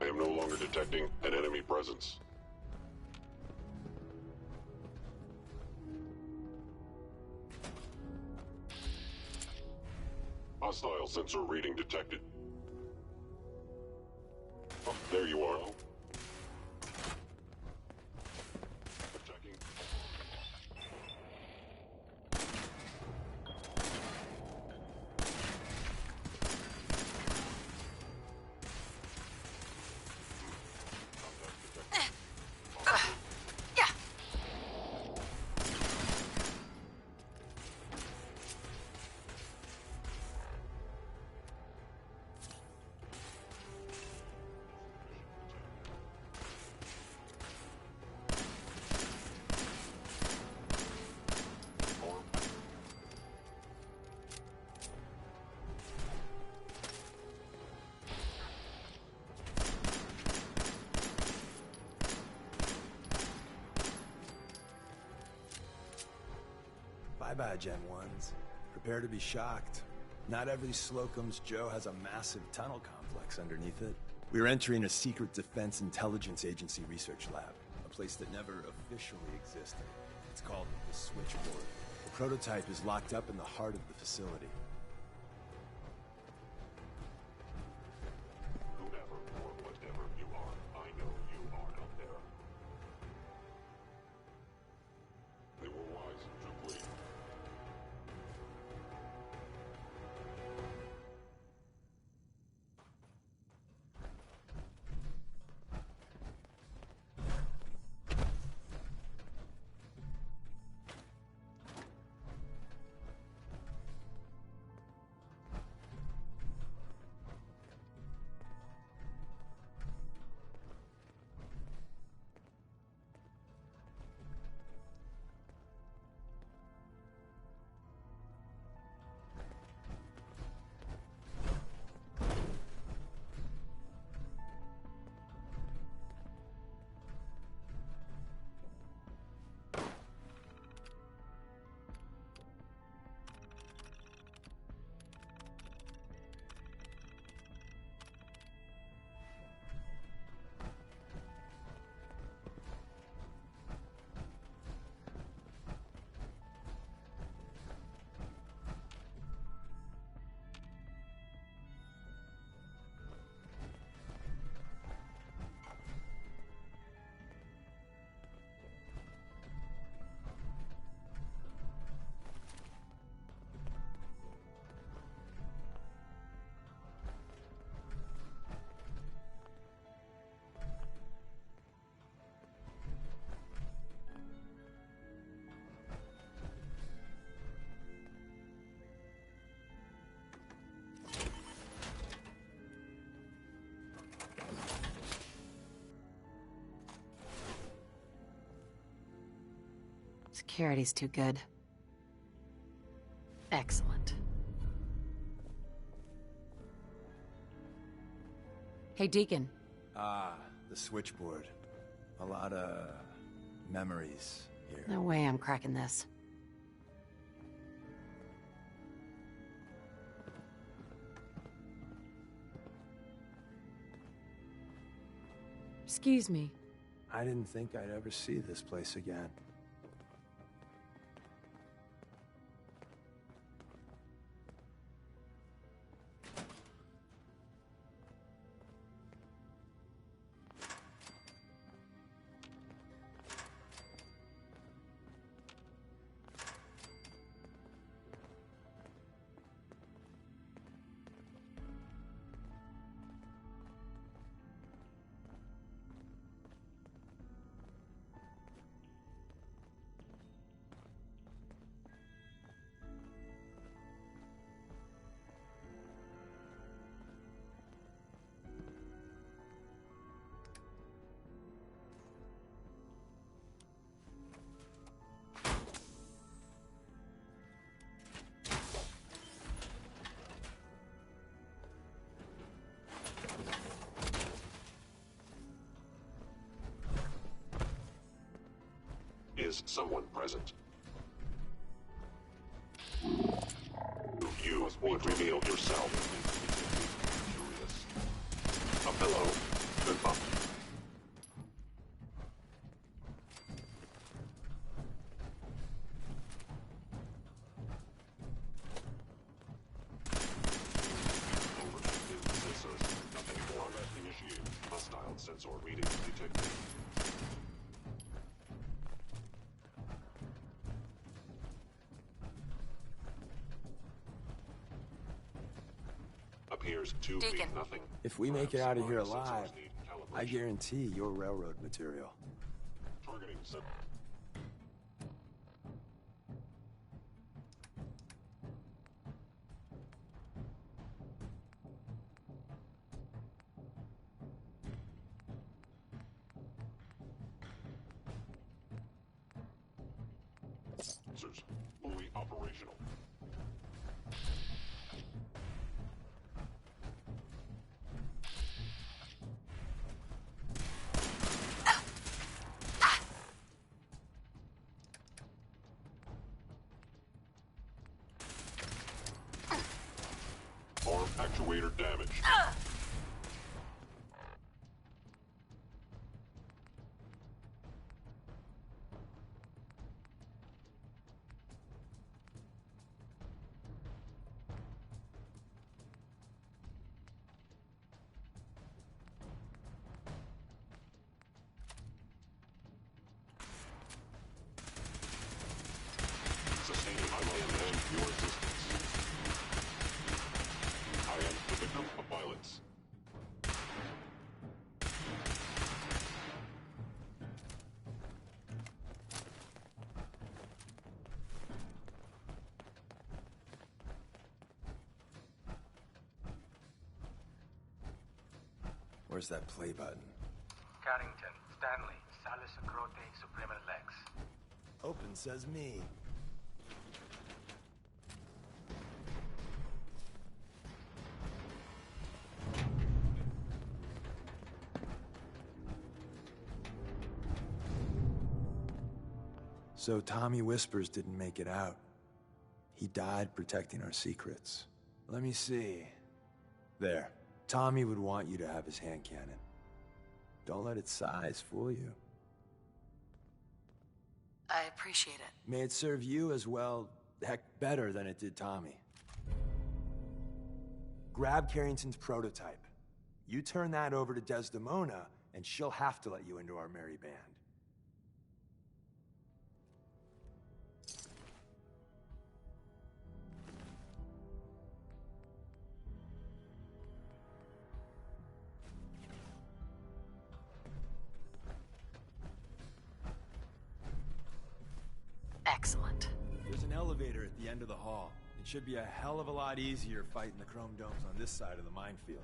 I am no longer detecting an enemy presence. Hostile sensor reading detected. Oh, there you are. Checking. Bye-bye, Gen 1s. Prepare to be shocked. Not every Slocum's Joe has a massive tunnel complex underneath it. We're entering a secret Defense Intelligence Agency research lab, a place that never officially existed. It's called the Switchboard. The prototype is locked up in the heart of the facility. Whoever or whatever you are, I know you are out there. They were wise to flee. Security's too good. Excellent. Hey, Deacon. Ah, the switchboard. A lot of memories here. No way I'm cracking this. Excuse me. I didn't think I'd ever see this place again. Is someone present? You won't reveal yourself. Curious. A pillow. Goodbye. Overactive sensors. Nothing more. Initiate. Hostile sensor reading detected. Appears to be nothing. If we make it out of here alive, I guarantee you're railroad material. Targeting sensors fully operational. Arm actuator damaged. Sustaining my and your assistance. I am the victim of violence. Where's that play button? Carrington, Stanley, Salus Acrote, Suprema Lex. Open says me. So Tommy Whispers didn't make it out. He died protecting our secrets. Let me see. There. Tommy would want you to have his hand cannon. Don't let its size fool you. I appreciate it. May it serve you as well, heck, better than it did Tommy. Grab Carrington's prototype. You turn that over to Desdemona, and she'll have to let you into our merry band. Excellent. There's an elevator at the end of the hall. It should be a hell of a lot easier fighting the chrome domes on this side of the minefield.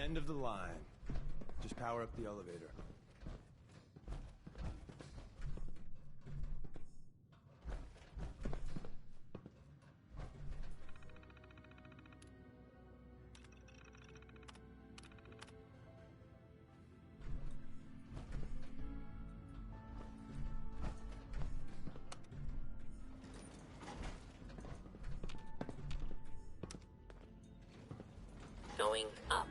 end of the line. Just power up the elevator. Going up.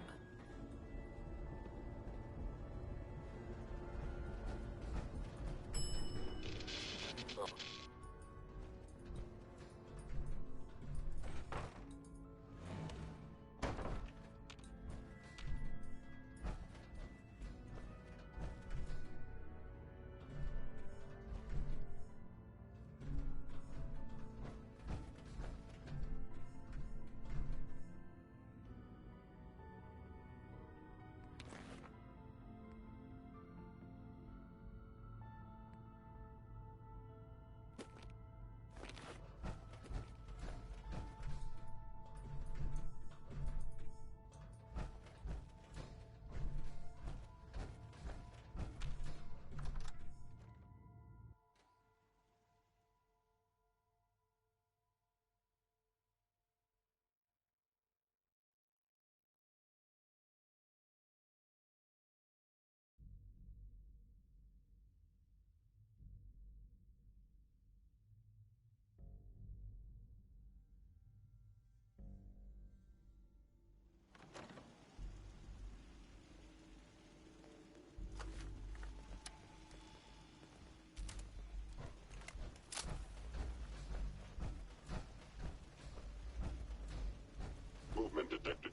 Movement detected.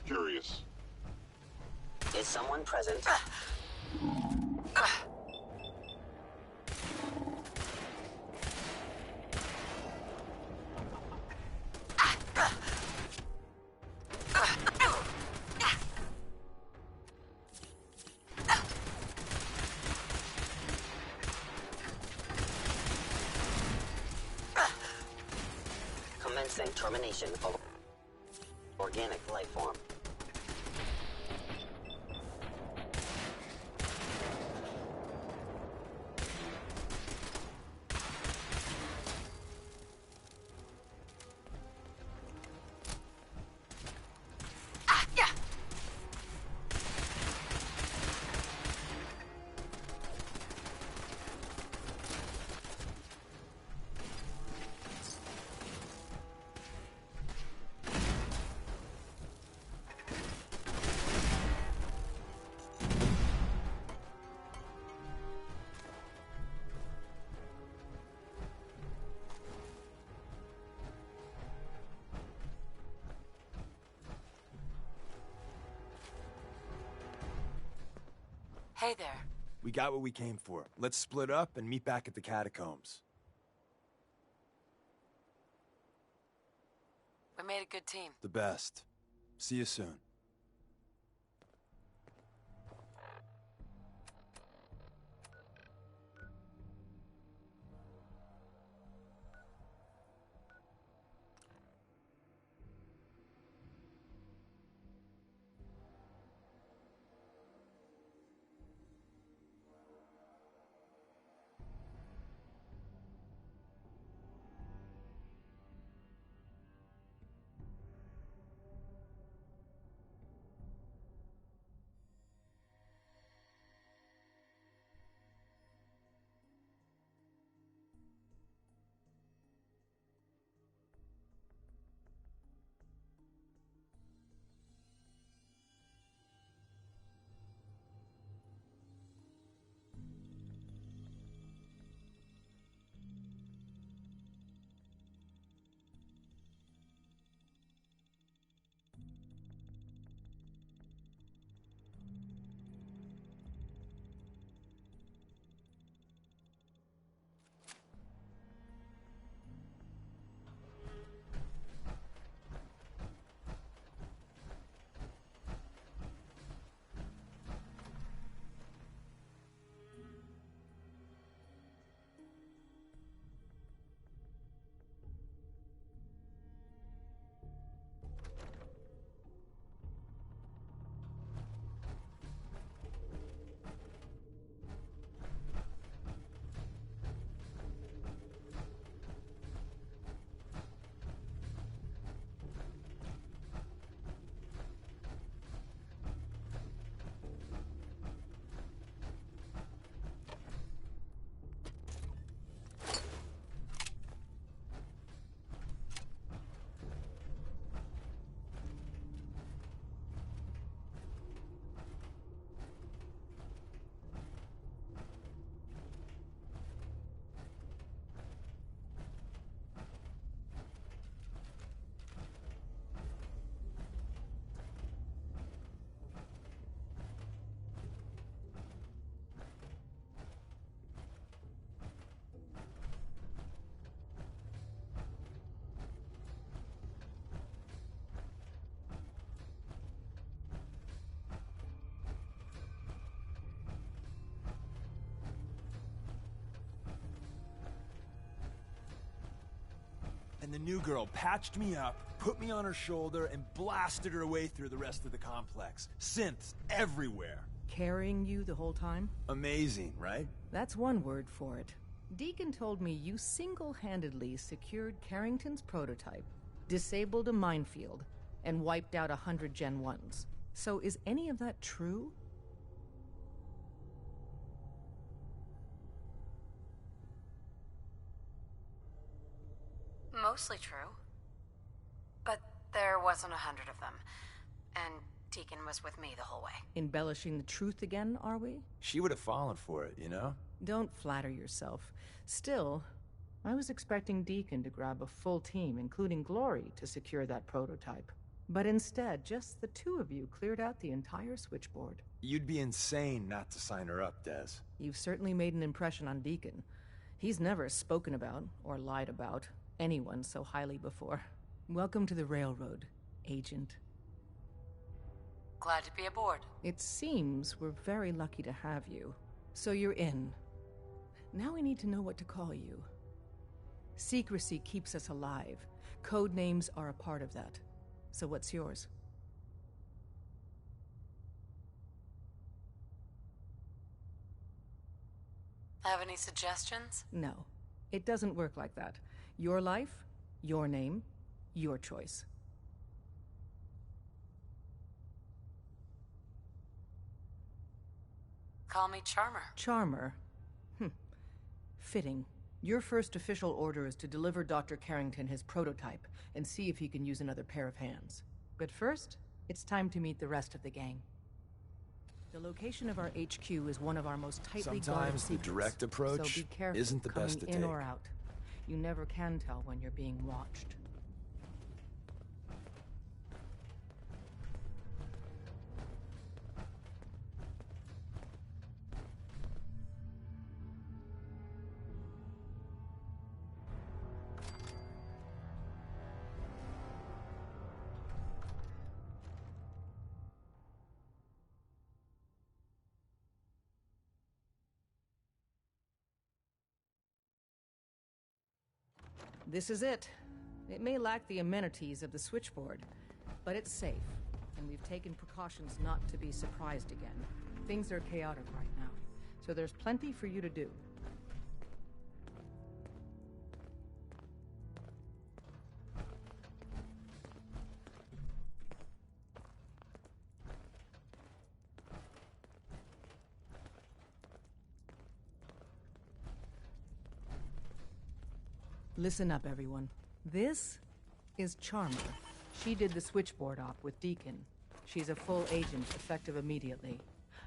Curious. Is someone present? Commencing termination of organic life form. Hey there. We got what we came for. Let's split up and meet back at the catacombs. We made a good team. The best. See you soon. and the new girl patched me up, put me on her shoulder, and blasted her way through the rest of the complex. Synths everywhere. Carrying you the whole time? Amazing, right? That's one word for it. Deacon told me you single-handedly secured Carrington's prototype, disabled a minefield, and wiped out 100 Gen 1s. So is any of that true? Mostly true. But there wasn't 100 of them. And Deacon was with me the whole way. Embellishing the truth again, are we? She would have fallen for it, you know? Don't flatter yourself. Still, I was expecting Deacon to grab a full team, including Glory, to secure that prototype. But instead, just the two of you cleared out the entire switchboard. You'd be insane not to sign her up, Des. You've certainly made an impression on Deacon. He's never spoken about, or lied about, anyone so highly before. Welcome to the Railroad, Agent. Glad to be aboard. It seems we're very lucky to have you. So you're in. Now we need to know what to call you. Secrecy keeps us alive. Code names are a part of that. So what's yours? Have any suggestions? No. It doesn't work like that. Your life, your name, your choice. Call me Charmer. Charmer? Fitting. Your first official order is to deliver Dr. Carrington his prototype and see if he can use another pair of hands. But first, it's time to meet the rest of the gang. The location of our HQ is one of our most tightly guarded Sometimes the secrets, direct approach so be careful isn't the best to coming in take. or out. You never can tell when you're being watched. This is it. It may lack the amenities of the switchboard, but it's safe, and we've taken precautions not to be surprised again. Things are chaotic right now, so there's plenty for you to do. Listen up, everyone. This is Charmer. She did the switchboard op with Deacon. She's a full agent, effective immediately.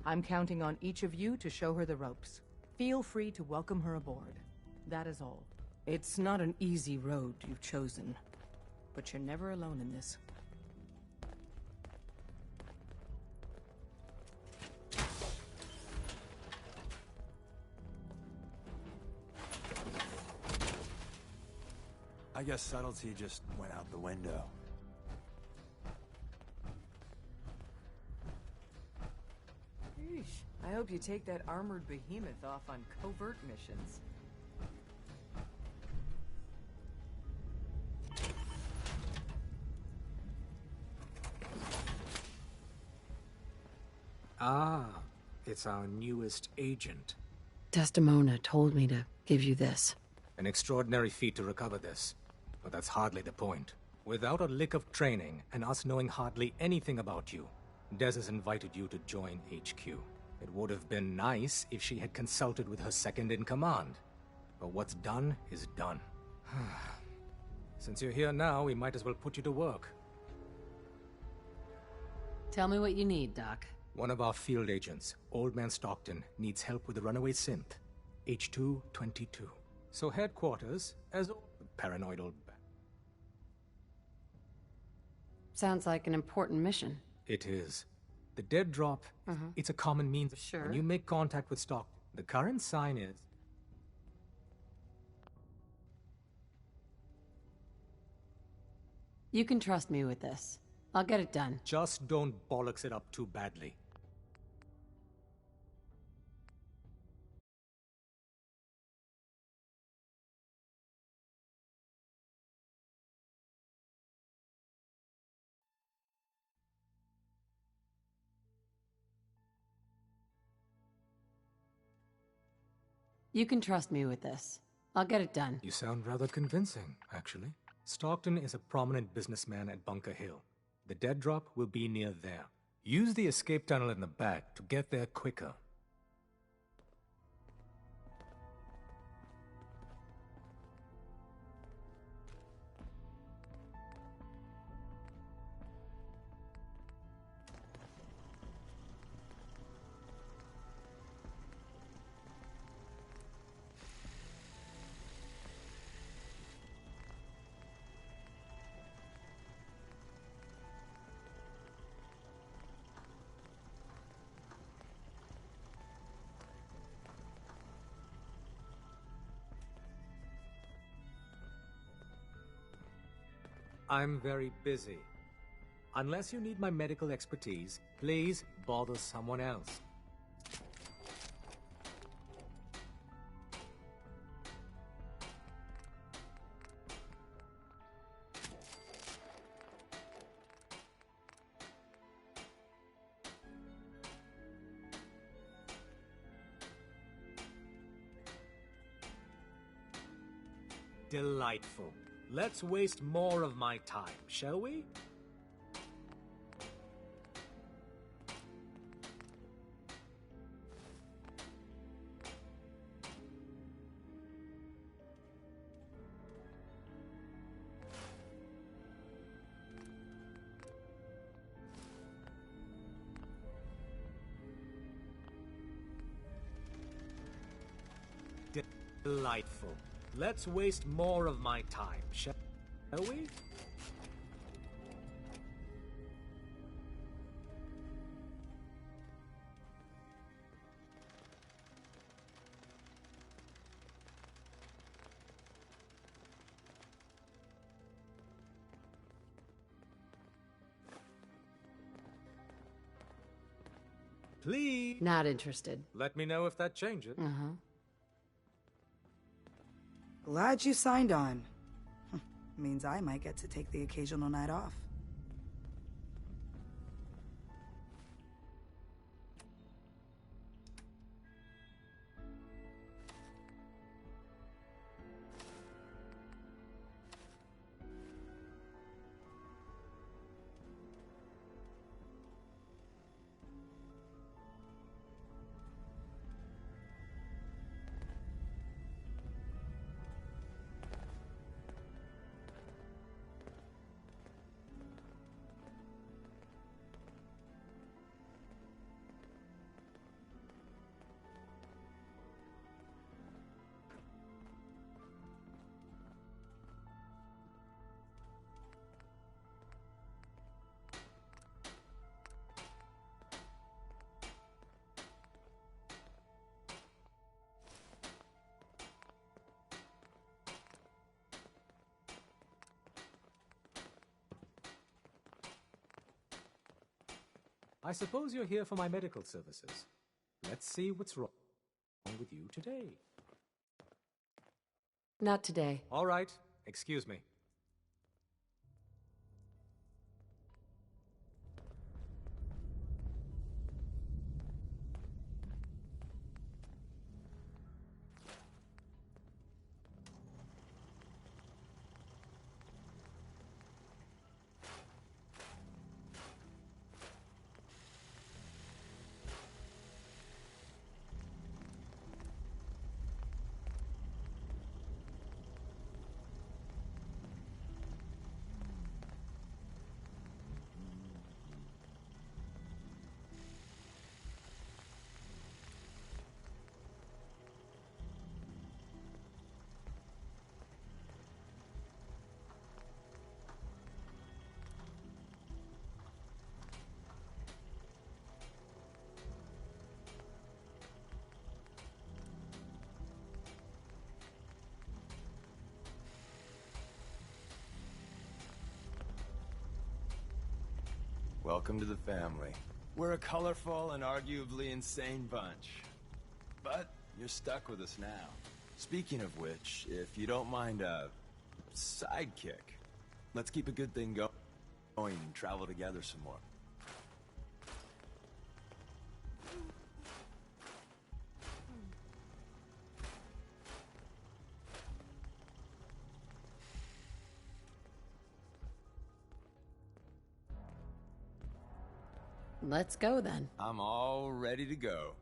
I'm counting on each of you to show her the ropes. Feel free to welcome her aboard. That is all. It's not an easy road you've chosen, but you're never alone in this. I guess subtlety just went out the window. Eesh. I hope you take that armored behemoth off on covert missions. Ah, it's our newest agent. Desdemona told me to give you this. An extraordinary feat to recover this. But that's hardly the point. Without a lick of training, and us knowing hardly anything about you, Des has invited you to join HQ. It would have been nice if she had consulted with her second-in-command. But what's done is done. Since you're here now, we might as well put you to work. Tell me what you need, Doc. One of our field agents, Old Man Stockton, needs help with a runaway synth. H222. So headquarters, as paranoidal... Sounds like an important mission. It is. The dead drop, it's a common means. Sure. When you make contact with Stockton, the current sign is... You can trust me with this. I'll get it done. Just don't bollocks it up too badly. You can trust me with this. I'll get it done. You sound rather convincing, actually. Stockton is a prominent businessman at Bunker Hill. The dead drop will be near there. Use the escape tunnel in the back to get there quicker. I'm very busy. Unless you need my medical expertise, please bother someone else. Delightful. Let's waste more of my time, shall we? Delightful. Let's waste more of my time, shall we? Please. Not interested. Let me know if that changes. Uh-huh. Glad you signed on. Means I might get to take the occasional night off. I suppose you're here for my medical services. Let's see what's wrong with you today. Not today. All right. Excuse me. Welcome to the family. We're a colorful and arguably insane bunch. But you're stuck with us now. Speaking of which, if you don't mind a sidekick, let's keep a good thing going and travel together some more. Let's go then. I'm all ready to go.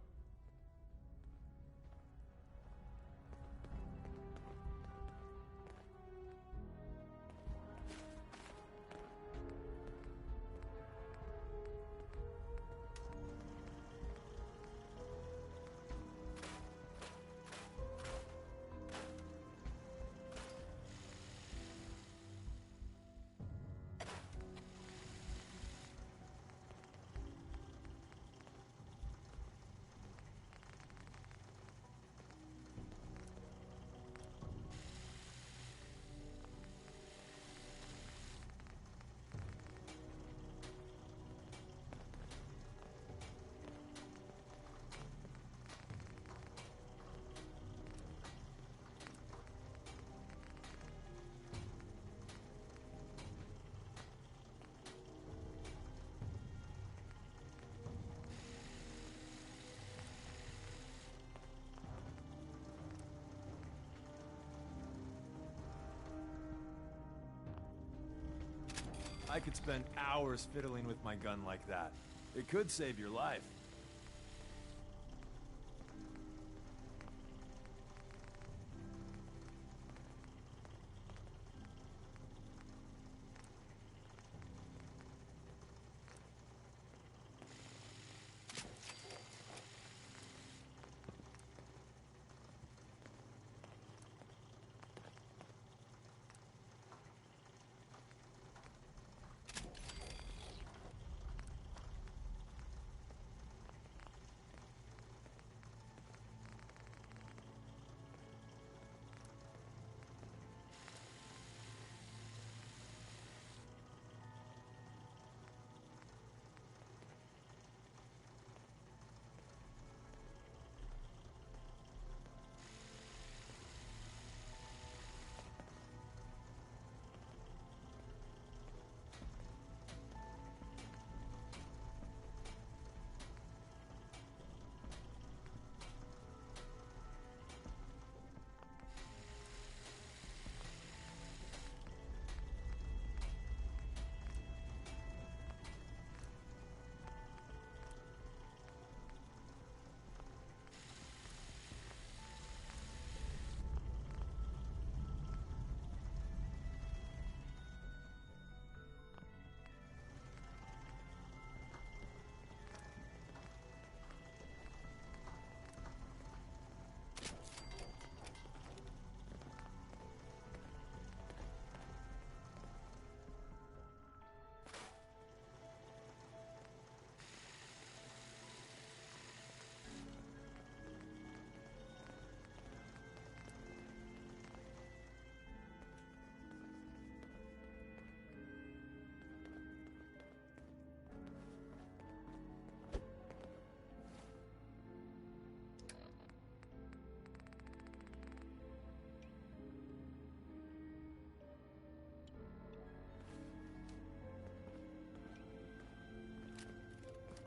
I could spend hours fiddling with my gun like that. It could save your life.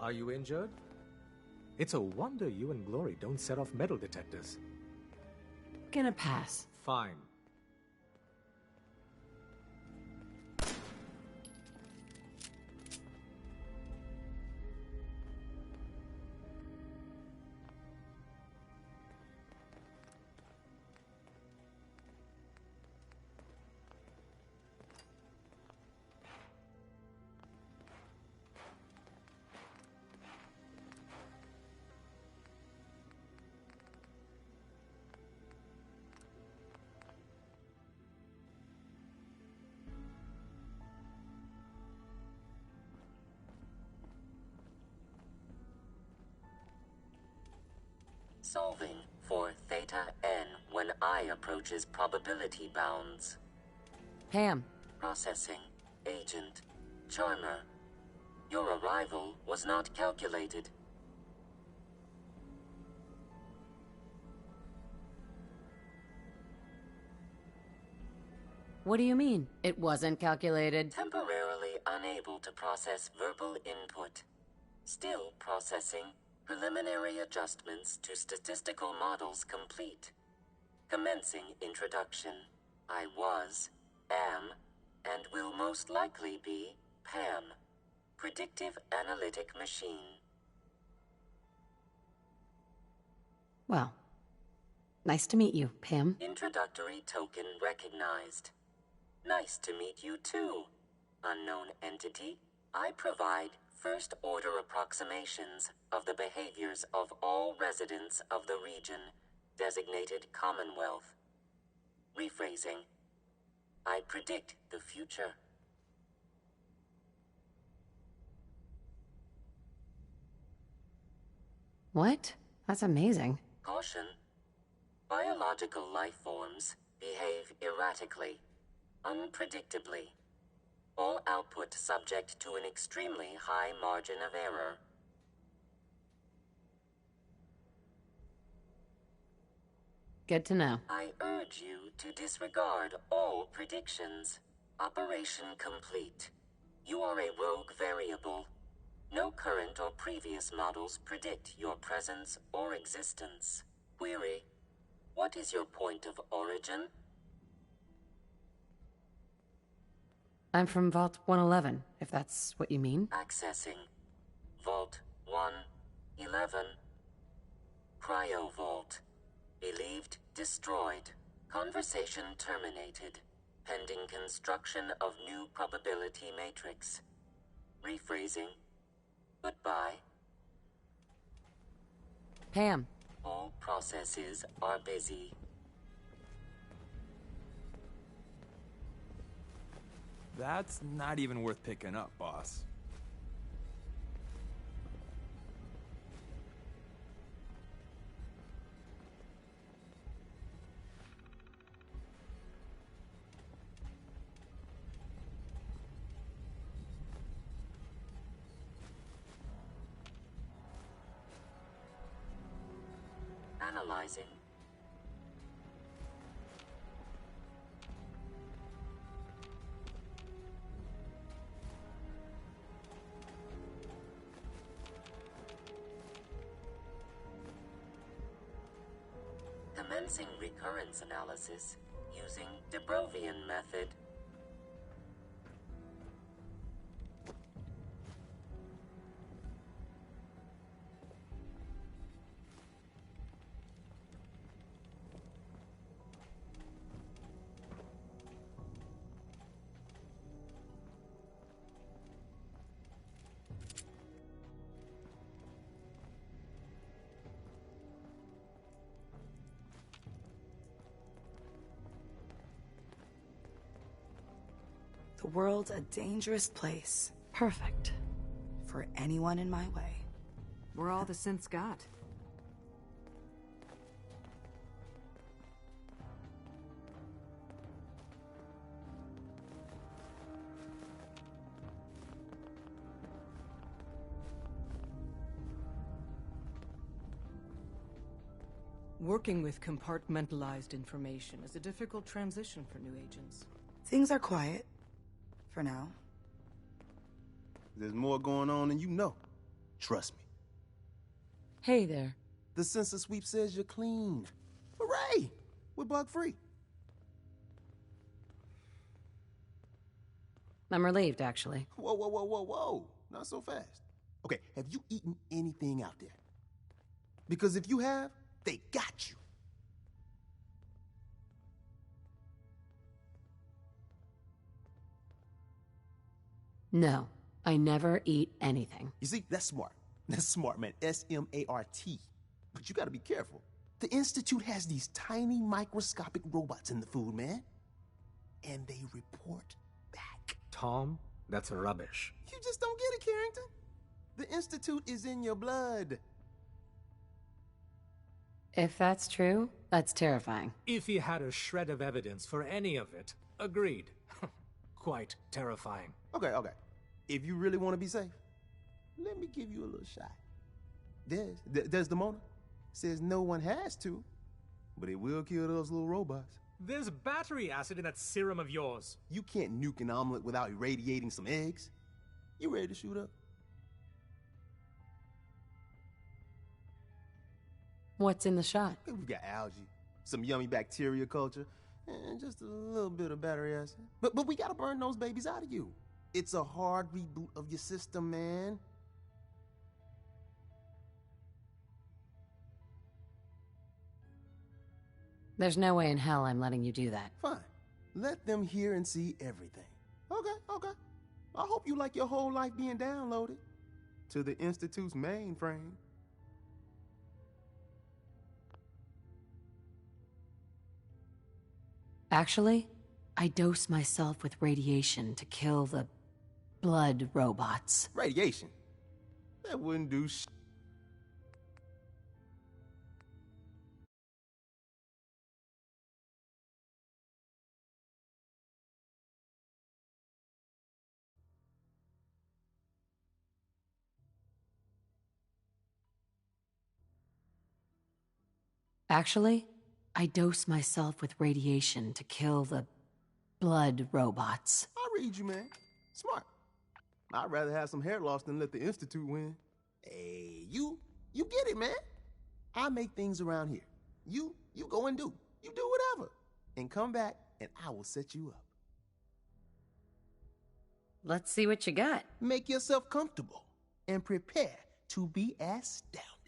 Are you injured? It's a wonder you and Glory don't set off metal detectors. Gonna pass. Fine. Solving for theta n when I approaches probability bounds. Pam. Processing. Agent. Charmer. Your arrival was not calculated. What do you mean, it wasn't calculated? Temporarily unable to process verbal input. Still processing. Preliminary adjustments to statistical models complete. Commencing introduction. I was, am, and will most likely be Pam. predictive analytic machine. Well, nice to meet you, Pam. Introductory token recognized. Nice to meet you too, unknown entity. I provide first-order approximations of the behaviors of all residents of the region designated Commonwealth. Rephrasing. I predict the future. What? That's amazing. Caution. Biological life forms behave erratically, unpredictably. All output subject to an extremely high margin of error. Good to know. I urge you to disregard all predictions. Operation complete. You are a rogue variable. No current or previous models predict your presence or existence. Query. What is your point of origin? I'm from Vault 111, if that's what you mean. Accessing. Vault 111. Cryo Vault. Believed destroyed. Conversation terminated. Pending construction of new probability matrix. Rephrasing. Goodbye. Pam. All processes are busy. That's not even worth picking up, boss. Analyzing. Commencing recurrence analysis using de Brovian method. The world's a dangerous place. Perfect. For anyone in my way. We're all the synths got. Working with compartmentalized information is a difficult transition for new agents. Things are quiet. For now. There's more going on than you know. Trust me. Hey there. The census sweep says you're clean. Hooray! We're bug-free. I'm relieved, actually. Whoa, whoa, whoa, whoa, whoa. Not so fast. Okay, have you eaten anything out there? Because if you have, they got you. No, I never eat anything. You see, that's smart. That's smart, man. S-M-A-R-T. But you gotta be careful. The Institute has these tiny microscopic robots in the food, man. And they report back. Tom, that's rubbish. You just don't get it, Carrington. The Institute is in your blood. If that's true, that's terrifying. If he had a shred of evidence for any of it, agreed. Quite terrifying. Okay. If you really want to be safe, let me give you a little shot. Desdemona says no one has to, but it will kill those little robots. There's battery acid in that serum of yours. You can't nuke an omelet without irradiating some eggs. You ready to shoot up? What's in the shot? We've got algae, some yummy bacteria culture, and just a little bit of battery acid. But we gotta burn those babies out of you. It's a hard reboot of your system, man. There's no way in hell I'm letting you do that. Fine. Let them hear and see everything. Okay. I hope you like your whole life being downloaded to the Institute's mainframe. Actually, I dose myself with radiation to kill the blood robots. Radiation? That wouldn't do sh... Actually, I dose myself with radiation to kill the blood robots. I read you, man. Smart. I'd rather have some hair loss than let the Institute win. Hey, you get it, man. I make things around here. You go and do. You do whatever. And come back, and I will set you up. Let's see what you got. Make yourself comfortable and prepare to be astounded.